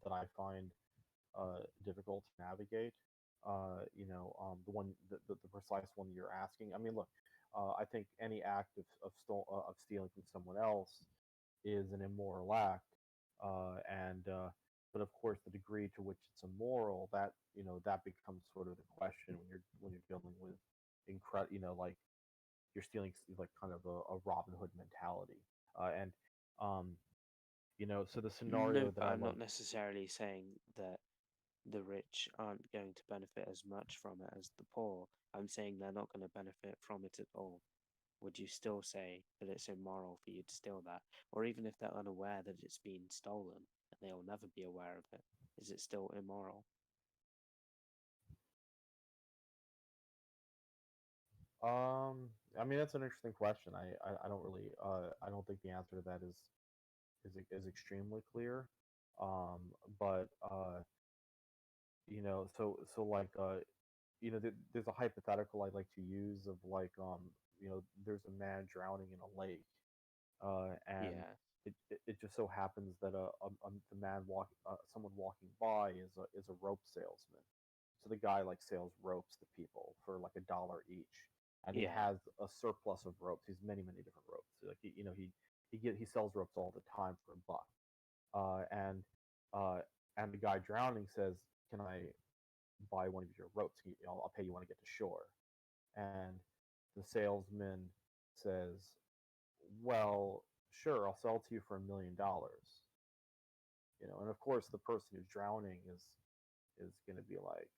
that I find difficult to navigate. The precise one you're asking. I mean, look, I think any act of stealing from someone else is an immoral act, and but of course, the degree to which it's immoral, that becomes sort of the question when you're dealing with like you're stealing like kind of a Robin Hood mentality, and um, so the No, scenario that but I I'm not like. necessarily saying that the rich aren't going to benefit as much from it as the poor. I'm saying they're not going to benefit from it at all. Would you still say that it's immoral for you to steal that? Or even if they're unaware that it's been stolen and they'll never be aware of it, is it still immoral? I mean, that's an interesting question. I don't really, I don't think the answer to that is extremely clear. Um, but like there's a hypothetical I like to use of like there's a man drowning in a lake, and Yeah. it just so happens that the man someone walking by is a rope salesman. So the guy like sells ropes to people for like $1 each, and he Yeah. has a surplus of ropes. He's many different ropes. So, like he sells ropes all the time for $1. And uh, and the guy drowning says, "Can I buy one of your ropes? I'll pay you when I get to shore." And the salesman says, "Well, sure, I'll sell it to you for $1 million." And of course, the person who's drowning is going to be like,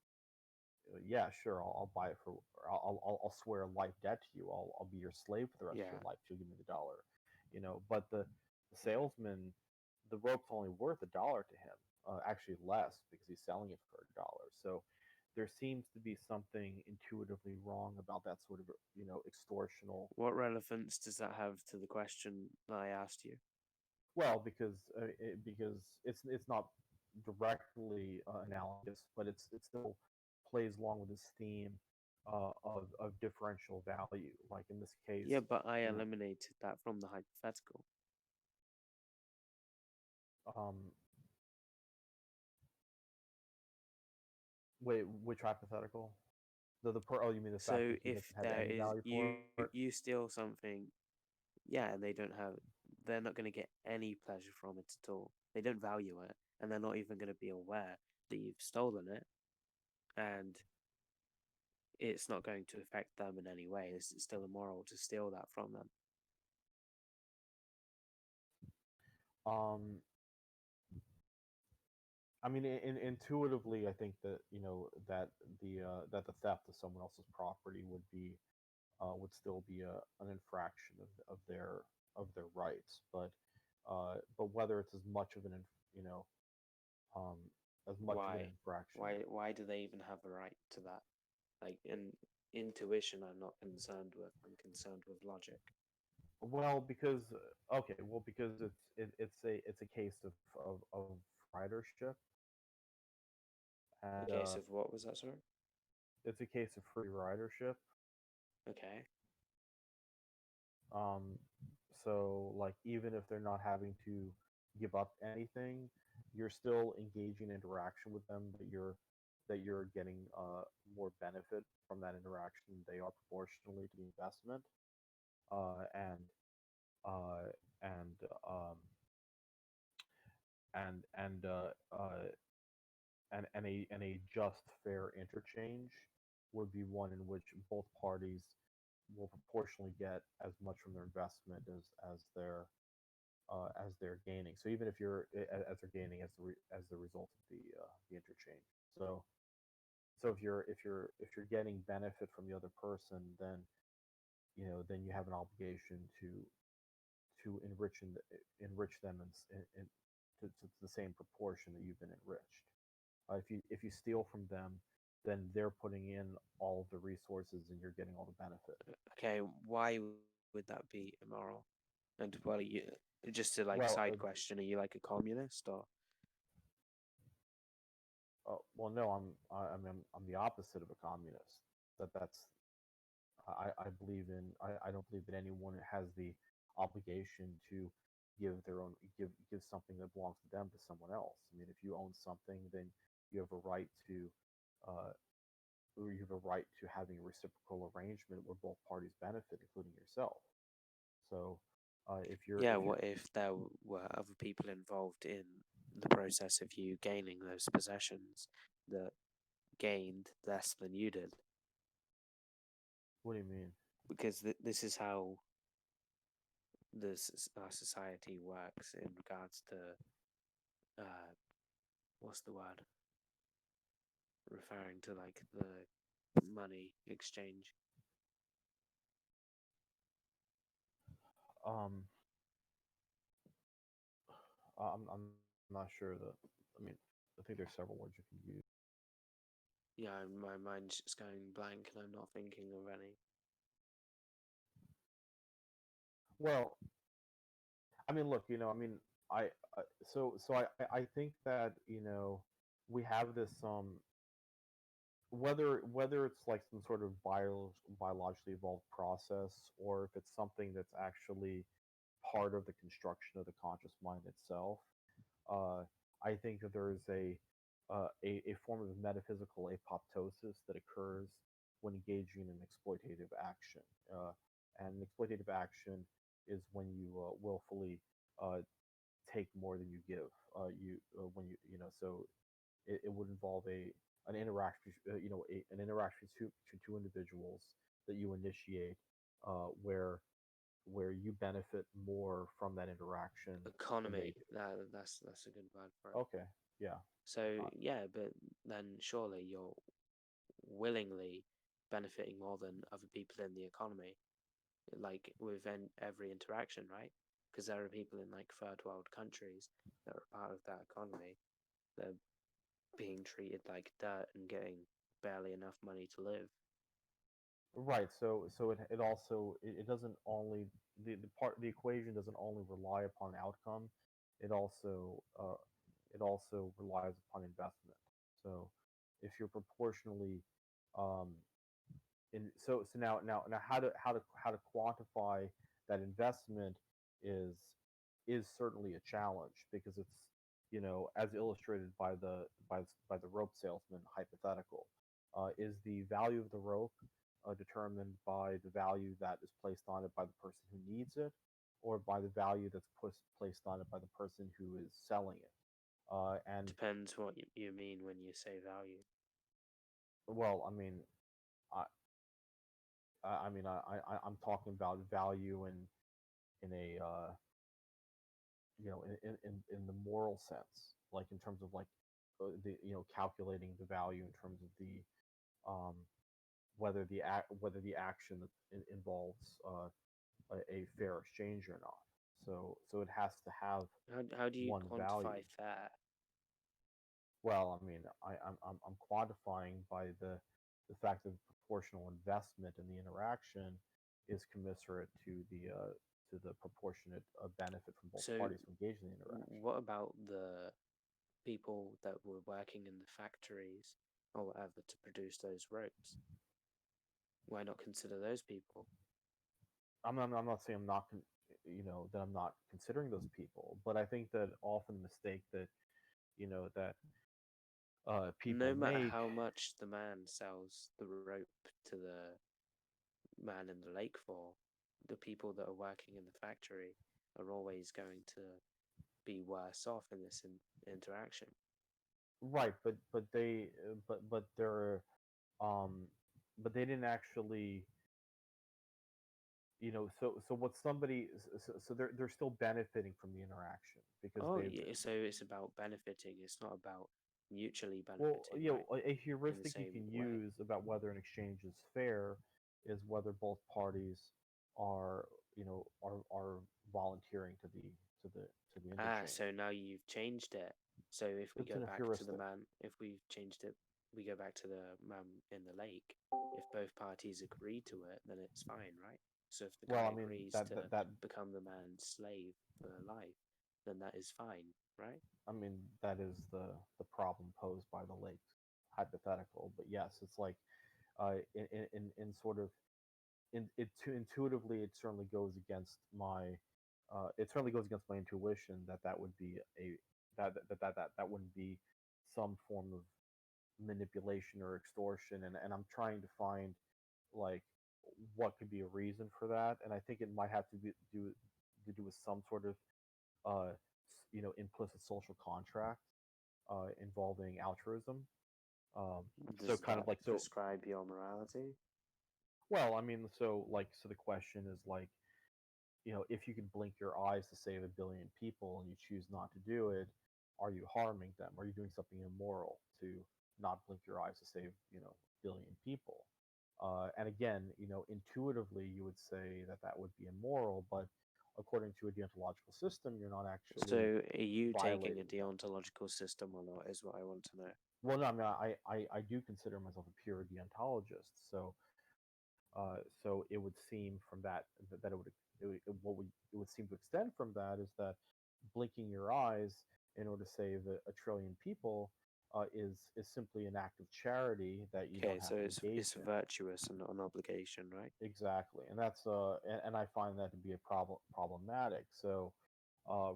"Yeah, sure, I'll buy it for, I'll swear a life debt to you. I'll be your slave for the rest of Yeah. your life. You'll give me the dollar." But the salesman, the rope's only worth $1 to him. Actually, less because he's selling it for $1. So there seems to be something intuitively wrong about that sort of extortional. What relevance does that have to the question that I asked you? Well, because it's not directly analogous, but it still plays along with this theme of differential value. Like in this case, Yeah, but I you know, eliminated that from the hypothetical. um, wait, which hypothetical? Oh, you mean the fact So that he if doesn't have there any is value for it? you steal something, yeah, and they're not going to get any pleasure from it at all. They don't value it, and they're not even going to be aware that you've stolen it, and it's not going to affect them in any way. It's still immoral to steal that from them. Um, I mean, intuitively, I think that that the theft of someone else's property would still be an infraction of their rights, but whether it's as much of you know um, as much of an Why? infraction. Why do they even have a right to that? Like in intuition, I'm not concerned with. I'm concerned with logic. Well, because because it's a case of ridership, and Okay, so what was that, sorry? it's a case of free ridership. Okay. Um, so like even if they're not having to give up anything, you're still engaging in interaction with them that you're getting more benefit from that interaction than they are proportionally to the investment. Uh, and uh, and and and uh, uh, and a just fair interchange would be one in which both parties will proportionally get as much from their investment as they're gaining. So even if as they're gaining as the result of the interchange. So if you're getting benefit from the other person, then you have an obligation to enrich them to the same proportion that you've been enriched. If you steal from them, then they're putting in all of the resources and you're getting all the benefit. Okay, why would that be immoral? And well, just a Well, side question: Are you like a communist or? well, no, I'm the opposite of a communist. That's I believe in. I don't believe that anyone has the obligation to give something that belongs to them to someone else. I mean, if you own something, then you have a right to uh, or you have a right to having a reciprocal arrangement where both parties benefit, including yourself. So Yeah, if you're what if there were other people involved in the process of you gaining those possessions that gained less than you did? what do you mean? Because this is how our society works in regards to what's the word? Referring to like the money exchange. Um, I'm not sure that. I mean, I think there's several words you can use. Yeah, my mind's just going blank and I'm not thinking of any. Well, I mean, look, I mean, I I think that we have this whether it's like some sort of biologically evolved process, or if it's something that's actually part of the construction of the conscious mind itself. uh, I think that there is a form of metaphysical apoptosis that occurs when engaging in exploitative action. And exploitative action is when you willfully uh, take more than you give. You when so it would involve an interaction, an interaction between two individuals that you initiate, where you benefit more from that interaction than they Economy. do. That's a good word for it. Okay, yeah. So Uh, yeah, but then surely you're willingly benefiting more than other people in the economy, like within every interaction, right? Because there are people in like third world countries that are part of that economy. They're being treated like dirt and getting barely enough money to live. Right. So it also it doesn't only the equation doesn't only rely upon outcome. It also relies upon investment. So if you're proportionally um, now how to quantify that investment is certainly a challenge, because it's as illustrated by the rope salesman hypothetical. Is the value of the rope determined by the value that is placed on it by the person who needs it, or by the value that's placed on it by the person who is selling it? And Depends what you mean when you say value. well, I mean, I I'm talking about value in a in the moral sense, like in terms of like the calculating the value in terms of the um whether the action involves a fair exchange or not. So it has to have How do you one value. quantify fair? Well, I mean, I'm quantifying by the fact that proportional investment in the interaction is commensurate to the proportionate benefit from both So parties who engage in the interaction. what about the people that were working in the factories or whatever to produce those ropes? Why not consider those people? I'm not saying that I'm not considering those people, but I think that often the mistake that that No people matter make. how much the man sells the rope to the man in the lake for, the people that are working in the factory are always going to be worse off in this interaction. Right, but they're um but they didn't actually so what somebody so they're still benefiting from the interaction because Oh, they've. yeah, so it's about benefiting. It's not about mutually Well, benefiting, right? a In the heuristic you same can way. use about whether an exchange is fair is whether both parties are are volunteering to the Ah, interchange. so now you've changed it. So if we It's go an back to the heuristic. man, if we've changed it, we go back to the man in the lake. If both parties agree to it, then it's fine, right? So if the Well, guy I mean agrees to become the man's slave for life, then that is fine, right? that is the problem posed by the lake hypothetical. But yes, it's like in sort of intuitively, it certainly goes against my intuition that that would be a that wouldn't be some form of manipulation or extortion, and I'm trying to find like what could be a reason for that, and I think it might have to do with some sort of implicit social contract involving altruism. So Does kind of that like so. prescribe your morality? Well, I mean, so the question is like, if you could blink your eyes to save a billion people and you choose not to do it, are you harming them? Are you doing something immoral to not blink your eyes to save, a billion people? And again, intuitively, you would say that that would be immoral, but according to a deontological system, you're not actually So are you taking a violating them. deontological system or not, is what I want to know. Well, no, I mean, I do consider myself a pure deontologist, so it would seem from that it would seem to extend from that is that blinking your eyes in order to save a trillion people is simply an act of charity that you Okay, don't have so to it's engage in. virtuous and not an obligation, right? Exactly, and that's and I find that to be a problematic. So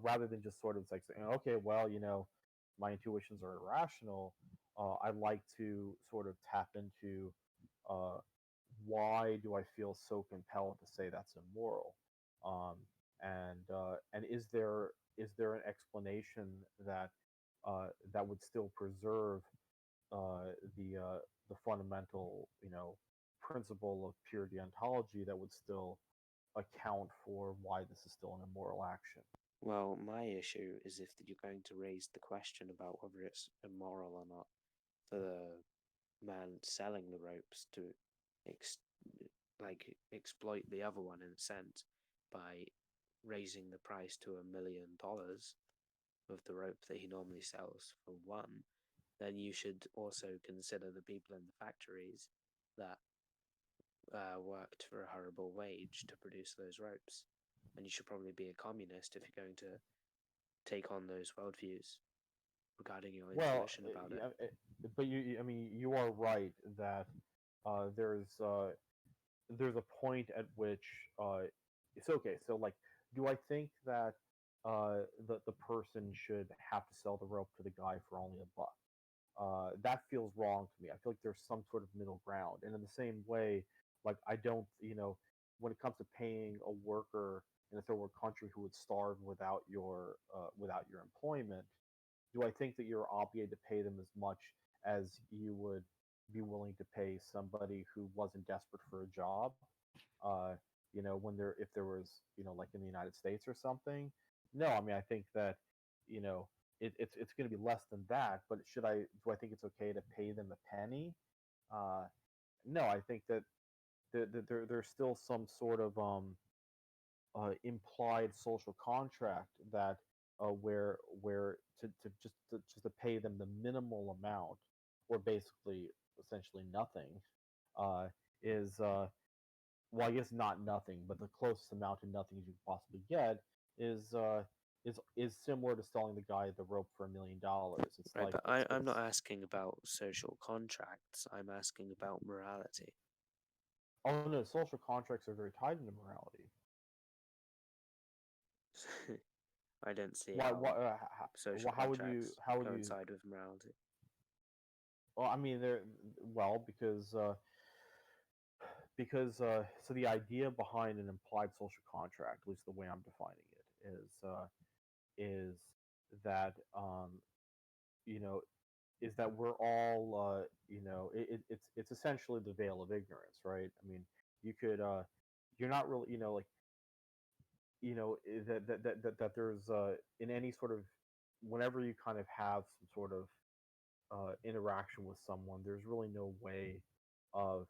rather than just sort of like saying, okay, well, my intuitions are irrational, I like to sort of tap into uh, why do I feel so compelled to say that's immoral? Um, and is there an explanation that that would still preserve uh, the uh, the fundamental principle of pure deontology that would still account for why this is still an immoral action? Well, my issue is if you're going to raise the question about whether it's immoral or not for the man selling the ropes to ex- exploit the other one in a sense by raising the price to $1 million of the rope that he normally sells for one, then you should also consider the people in the factories that worked for a horrible wage to produce those ropes. And you should probably be a communist if you're going to take on those worldviews regarding your Well, intuition about it. but I mean, you are right that uh, there's uh, there's a point at which it's okay. So, like, do I think that the person should have to sell the rope to the guy for only $1? That feels wrong to me. I feel like there's some sort of middle ground, and in the same way, like I don't, when it comes to paying a worker in a third world country who would starve without your employment, do I think that you're obligated to pay them as much as you would be willing to pay somebody who wasn't desperate for a job? Uh, when if there was, like in the United States or something. No, I mean, I think that, you know, it's going to be less than that. But do I think it's okay to pay them a penny? Uh, no, I think that there's still some sort of implied social contract that where to pay them the minimal amount, or basically essentially nothing, uh, is well, I guess not nothing, but the closest amount to nothing as you could possibly get is similar to selling the guy the rope for $1 million. It's Right, like but I'm not asking about social contracts. I'm asking about morality. oh no, social contracts are very tied into morality. I don't see Why? how social How would you? contracts How would you? coincide with morality. Well, I mean, because so the idea behind an implied social contract, at least the way I'm defining it, is that you know is that we're all it's essentially the veil of ignorance, right? I mean, you could you're not really like that there's in any sort of whenever you kind of have some sort of interaction with someone, there's really no way of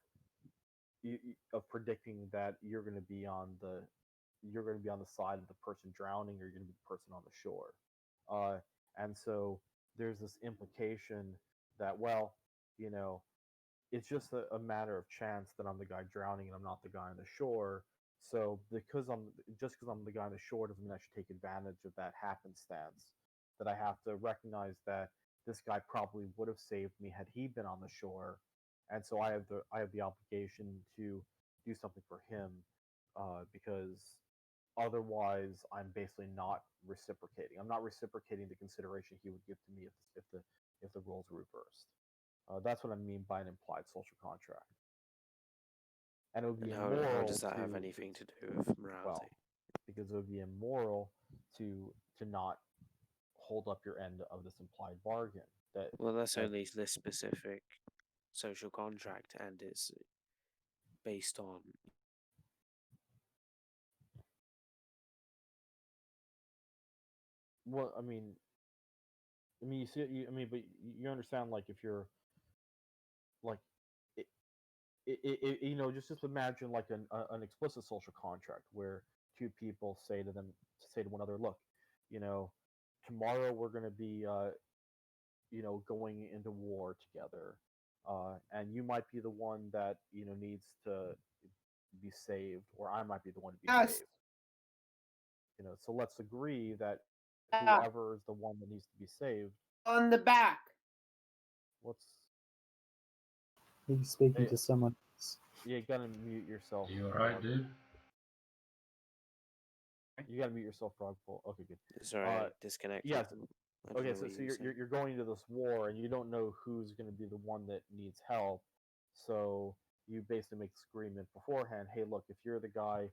of predicting that you're going to be on the side of the person drowning, or you're going to be the person on the shore. And so there's this implication that, well, you know, it's just a matter of chance that I'm the guy drowning and I'm not the guy on the shore. So because I'm the guy on the shore doesn't mean I should take advantage of that happenstance. That I have to recognize that this guy probably would have saved me had he been on the shore, and so I have the obligation to do something for him, because otherwise I'm basically not reciprocating. I'm not reciprocating the consideration he would give to me if the roles were reversed. That's what I mean by an implied social contract. And it would be And how immoral does that have to anything to do with morality? well, because it would be immoral to not hold up your end of this implied bargain. Well, that's that only this specific social contract, and it's based on. well, you see, but you understand, like, if you're like, just imagine like an explicit social contract where two people say to one another, look, you know, tomorrow we're going to be going into war together, and you might be the one that needs to be saved, or I might be the one to be Yes. saved. So let's agree that Yeah. whoever is the one that needs to be saved. On the back. What's He's speaking Hey. to someone else. You gotta mute yourself. You alright, dude? You gotta mute yourself, Frogful. Okay, good. Sorry, disconnected. Yes. I don't Okay, know so what you were saying. you're going into this war, and you don't know who's going to be the one that needs help. So you basically make this agreement beforehand. Hey, look, if you're the guy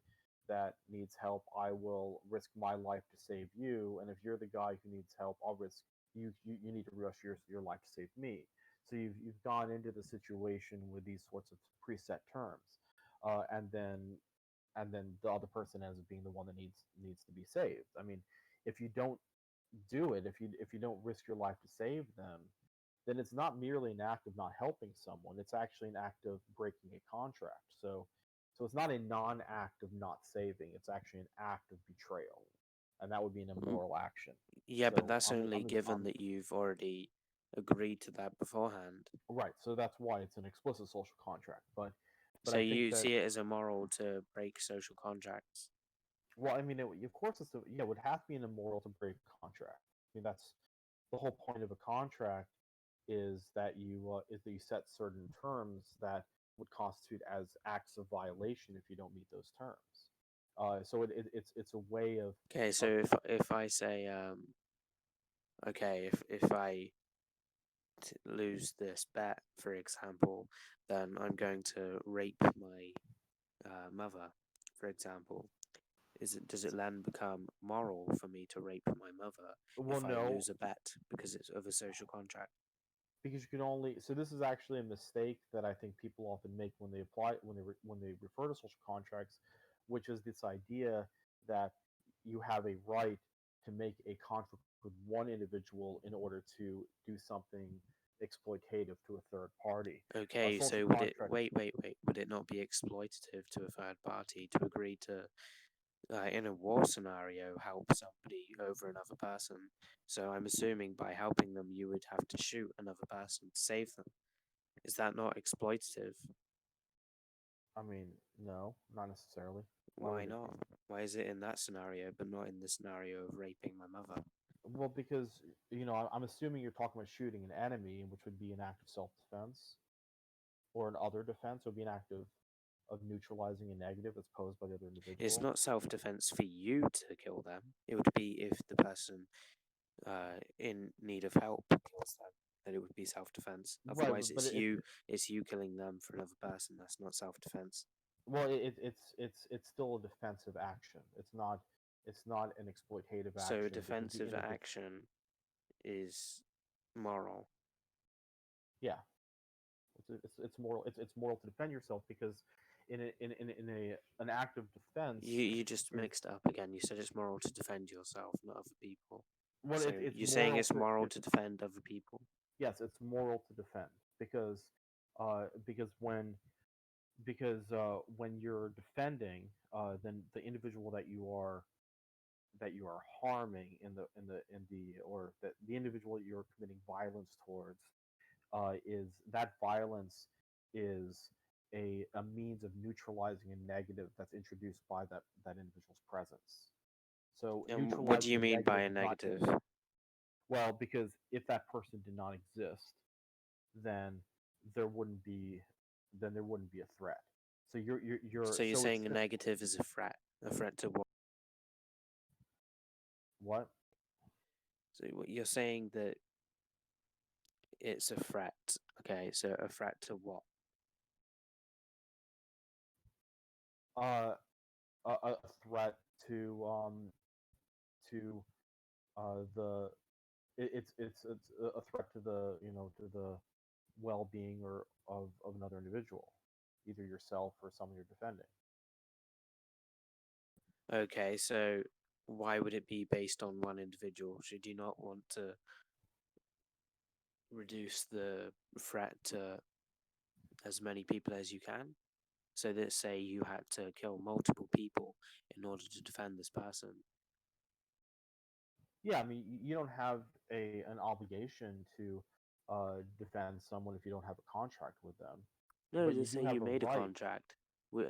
that needs help, I will risk my life to save you, and if you're the guy who needs help, I'll risk you need to risk your life to save me. So you've gone into the situation with these sorts of preset terms, and then the other person ends up being the one that needs to be saved. I mean, if you don't do it, if you don't risk your life to save them, then it's not merely an act of not helping someone, it's actually an act of breaking a contract. So it's not a non-act of not saving, it's actually an act of betrayal, and that would be an immoral action. Yeah, but So that's I'm- only I'm- given I'm- that you've already agreed to that beforehand. Right, so that's why it's an explicit social contract. But So I think you that, see it as immoral to break social contracts. well, I mean, of course, it would have to be an immoral to break a contract. I mean, that's the whole point of a contract, is that you set certain terms that would constitute as acts of violation if you don't meet those terms. So it's a way of Okay, so if I say okay, if I lose this bet, for example, then I'm going to rape my mother, for example. Does it then become moral for me to rape my mother well, if I no, lose a bet because it's of a social contract? because you can only, so this is actually a mistake that I think people often make when they refer to social contracts, which is this idea that you have a right to make a contract with one individual in order to do something exploitative to a third party. Okay, social so would it contract- would it not be exploitative to a third party to agree to in a war scenario help somebody over another person? So I'm assuming by helping them you would have to shoot another person to save them. Is that not exploitative? I mean, no, not necessarily. Why would it be? not? Why is it in that scenario but not in the scenario of raping my mother? Well, because I'm assuming you're talking about shooting an enemy, which would be an act of self-defense, or an other defense would be an act of neutralizing a negative that's posed by the other individual. It's not self-defense for you to kill them. It would be if the person in need of help kills them, then it would be self-defense. Right, Otherwise, but it's you killing them for another person. That's not self-defense. Well, it's still a defensive action. It's not an exploitative action. So a because defensive action is moral. Yeah, it's moral. It's moral to defend yourself, because in an act of defense. You just mixed it up again. You said it's moral to defend yourself, not other people. Well, So it's you're saying it's moral it's- to defend other people. Yes, it's moral to defend, because when you're defending, then the individual that you are harming or that the individual that you're committing violence towards, is that violence is a means of neutralizing a negative that's introduced by that individual's presence. So And what do you neutralizing mean by a negative is negative? well, because if that person did not exist, then there wouldn't be a threat. So you're So you're so saying a it's negative is a threat to what? what? So you're saying that it's a threat. Okay, so a threat to what? A threat to the it's a threat to the to the well-being or of another individual, either yourself or someone you're defending. Okay, so why would it be based on one individual? Should you not want to reduce the threat to as many people as you can? So that say you had to kill multiple people in order to defend this person. Yeah, I mean, you don't have an obligation to defend someone if you don't have a contract with them, No, but you just do say you have a made a right. contract.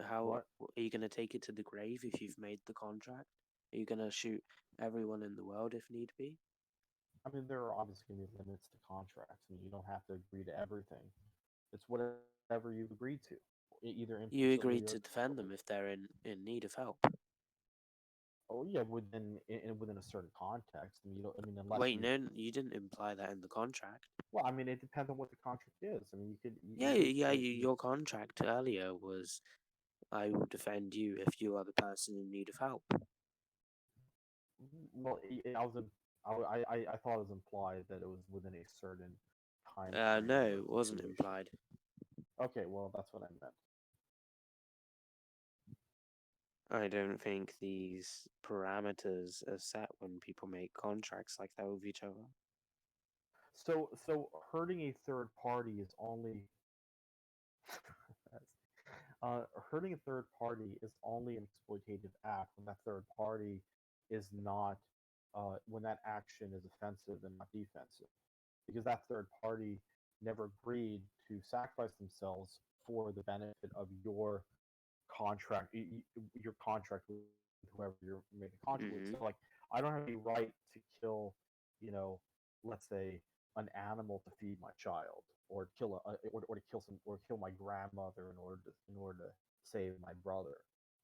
How What? are you going to take it to the grave if you've made the contract? Are you going to shoot everyone in the world if need be? I mean, there are obviously going to be limits to contracts. I mean, you don't have to agree to everything. It's whatever you've agreed to, either You implicitly agreed or to defend them explicitly. if they're in need of help. Oh yeah, within a certain context. I mean, you don't. I mean, unless Wait, you. no, you didn't imply that in the contract. Well, I mean, it depends on what the contract is. I mean, you could. Yeah, You could yeah, say. your contract earlier was I will defend you if you are the person in need of help. Well, I was. I thought it was implied that it was within a certain time frame No, or it wasn't duration. implied. Okay, well, that's what I meant. I don't think these parameters are set when people make contracts like that with each other. So hurting a third party is only hurting a third party is only an exploitative act when that third party is not when that action is offensive and not defensive, because that third party never agreed to sacrifice themselves for the benefit of your contract, your contract with whoever you're making a contract with. Mm-hmm. So, like, I don't have any right to kill, you know, let's say an animal to feed my child, or kill or to kill or kill my grandmother in order to save my brother,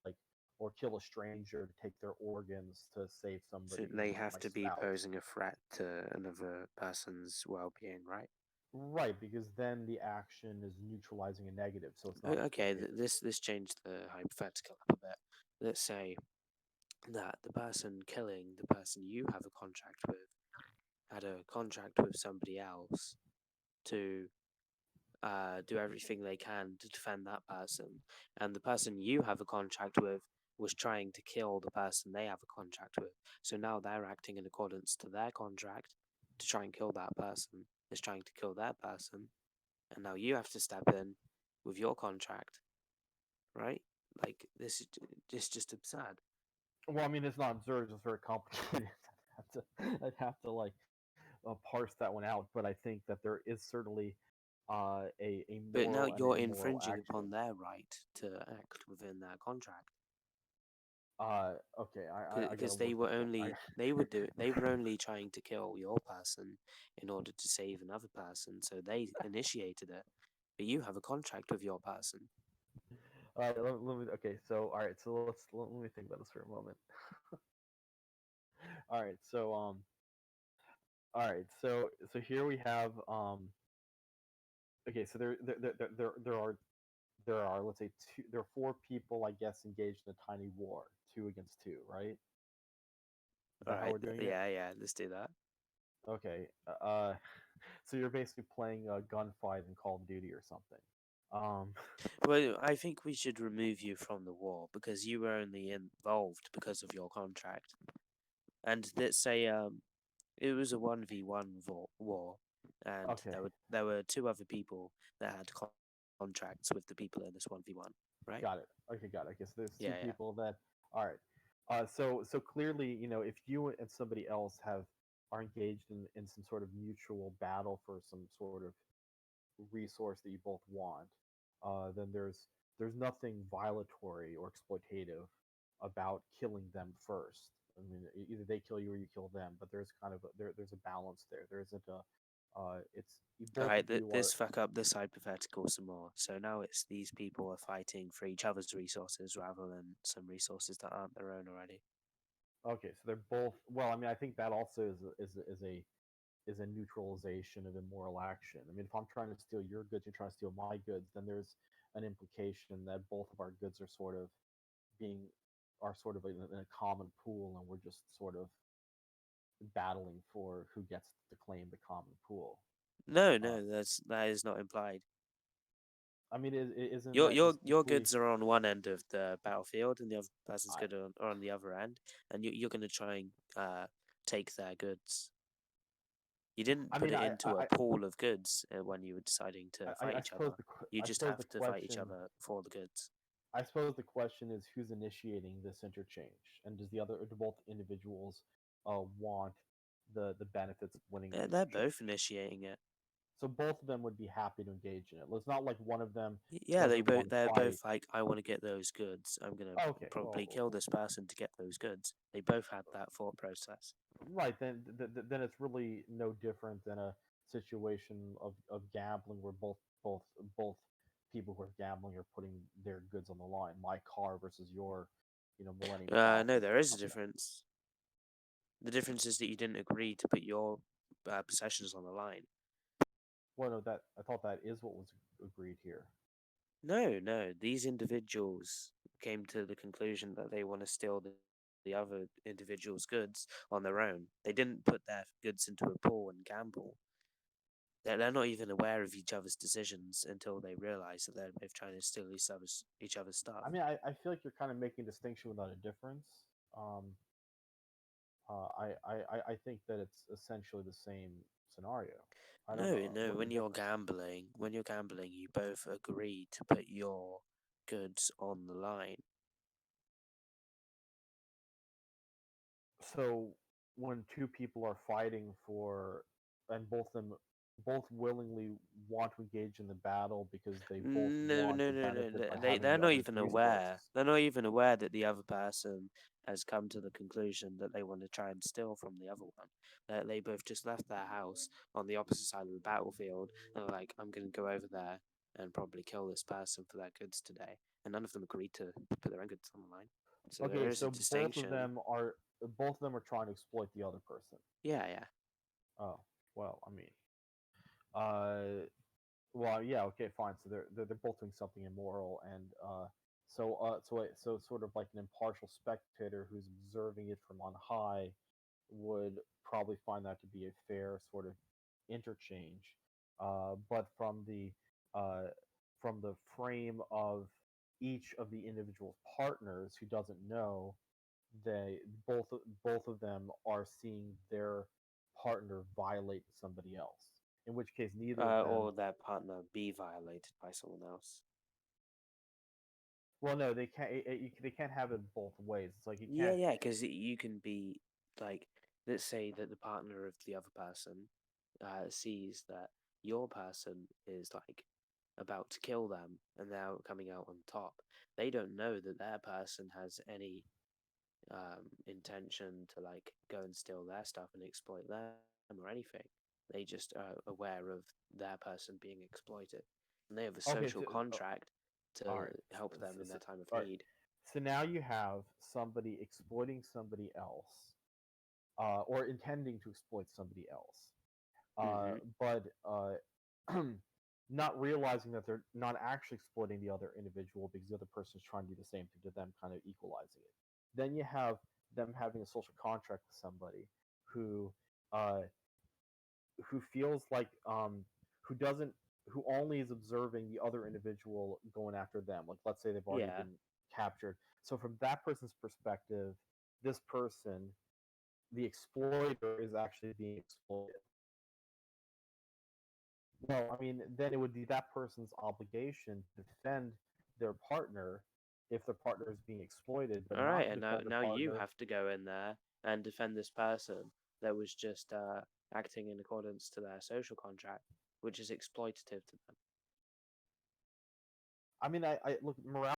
like, or kill a stranger to take their organs to save So somebody, they my have to be spouse. posing a threat to another person's well-being, right? Right, because then the action is neutralizing a negative, so it's not Okay, exploitative. this changed the hypothetical up a bit. Let's say that the person killing the person you have a contract with had a contract with somebody else to do everything they can to defend that person, and the person you have a contract with was trying to kill the person they have a contract with. So now they're acting in accordance to their contract to try and kill that person, is trying to kill that person, and now you have to step in with your contract, right? Like this is just absurd. Well, I mean, it's not absurd; it's very complicated. I'd have to like parse that one out, but I think that there is certainly a But now moral and you're an immoral infringing action. upon their right to act within their contract. Okay, I gotta Because look this up. they were only trying to kill your person in order to save another person, so they initiated it. But you have a contract with your person. Okay, so all right, so let me think about this for a moment. All right, so all right, so here we have okay, so there are, let's say, there are four people, I guess, engaged in a tiny war, 2 against 2, right? Is All that how right, we're doing it? yeah, let's do that. Okay. So you're basically playing a gunfight in Call of Duty or something. Well, I think we should remove you from the war because you were only involved because of your contract. And let's say it was a 1v1 war, and Okay. there were two other people that had contracts with the people in this 1v1, right? Got it. Okay, got it. I guess there's two Yeah. people that. All right. So clearly, if you and somebody else are engaged in some sort of mutual battle for some sort of resource that you both want, then there's nothing violatory or exploitative about killing them first. I mean, either they kill you or you kill them, but there's kind of there's a balance there. There isn't a it's both Alright, of you are. let's fuck up this hypothetical some more. So now it's these people are fighting for each other's resources rather than some resources that aren't their own already. Okay, so they're both. Well, I mean, I think that also is a is a neutralization of immoral action. I mean, if I'm trying to steal your goods, you're trying to steal my goods, then there's an implication that both of our goods are sort of being are sort of in a common pool, and we're just sort of battling for who gets to claim the common pool. No, Uh, no, that is not implied. I mean, isn't Your that your just your simply? goods are on one end of the battlefield, and the other person's I, good are on the other end, and you're going to try and take their goods. You didn't I put mean, it into a pool of goods when you were deciding to fight I each suppose other. You I just suppose have the to fight each question other for the goods. I suppose the question is who's initiating this interchange, and do both individuals want the benefits of winning the They're interchange? both initiating it. So both of them would be happy to engage in it. It's not like one of them Yeah, doesn't want to they're fight. both like, I want to get those goods. I'm gonna Okay, probably well, kill this person to get those goods. They both had that thought process. right, then it's really no different than a situation of gambling where both people who are gambling are putting their goods on the line. My car versus your, Millennium Falcon No, there or is a something. difference. The difference is that you didn't agree to put your possessions on the line. Well, no, that I thought that is what was agreed here. No. These individuals came to the conclusion that they want to steal the other individual's goods on their own. They didn't put their goods into a pool and gamble. They're not even aware of each other's decisions until they realize that they're both trying to steal each other's stuff. I mean, I feel like you're kind of making a distinction without a difference. I think that it's essentially the same scenario. I don't know No. what When the you're difference. gambling, you both agree to put your goods on the line. So when two people are fighting and both willingly want to engage in the battle because they both No. want the benefit by having They're the not other's even resources. aware. They're not even aware that the other person has come to the conclusion that they want to try and steal from the other one. They both just left their house on the opposite side of the battlefield and are like, I'm going to go over there and probably kill this person for their goods today. And none of them agreed to put their own goods on the line. So there Okay, is a so distinction. both of them are trying to exploit the other person. Yeah. Oh, well, I mean, uh, well, yeah, okay, fine. So they're both doing something immoral, and so sort of like an impartial spectator who's observing it from on high would probably find that to be a fair sort of interchange. But uh, from the frame of each of the individual partners who doesn't know, they both of them are seeing their partner violate somebody else. In which case, neither of them. Or their partner be violated by someone else. Well, no, they can't. They can't have it both ways. It's like you can't. Yeah, because you can be like, let's say that the partner of the other person sees that your person is like about to kill them and they're coming out on top. They don't know that their person has any intention to like go and steal their stuff and exploit them or anything. They just are aware of their person being exploited, and they have a Okay, social contract to all right. help them in their time of All right. need. So now you have somebody exploiting somebody else, or intending to exploit somebody else, but not realizing that they're not actually exploiting the other individual because the other person is trying to do the same thing to them, kind of equalizing it. Then you have them having a social contract with somebody who uh, who feels like who doesn't who only is observing the other individual going after them. Like, let's say they've already Yeah. been captured. So from that person's perspective, this person, the exploiter, is actually being exploited. Well, I mean, then it would be that person's obligation to defend their partner if their partner is being exploited, but All not right, to and defend their now you partner. have to go in there and defend this person that was just acting in accordance to their social contract, which is exploitative to them. I mean, I look, morality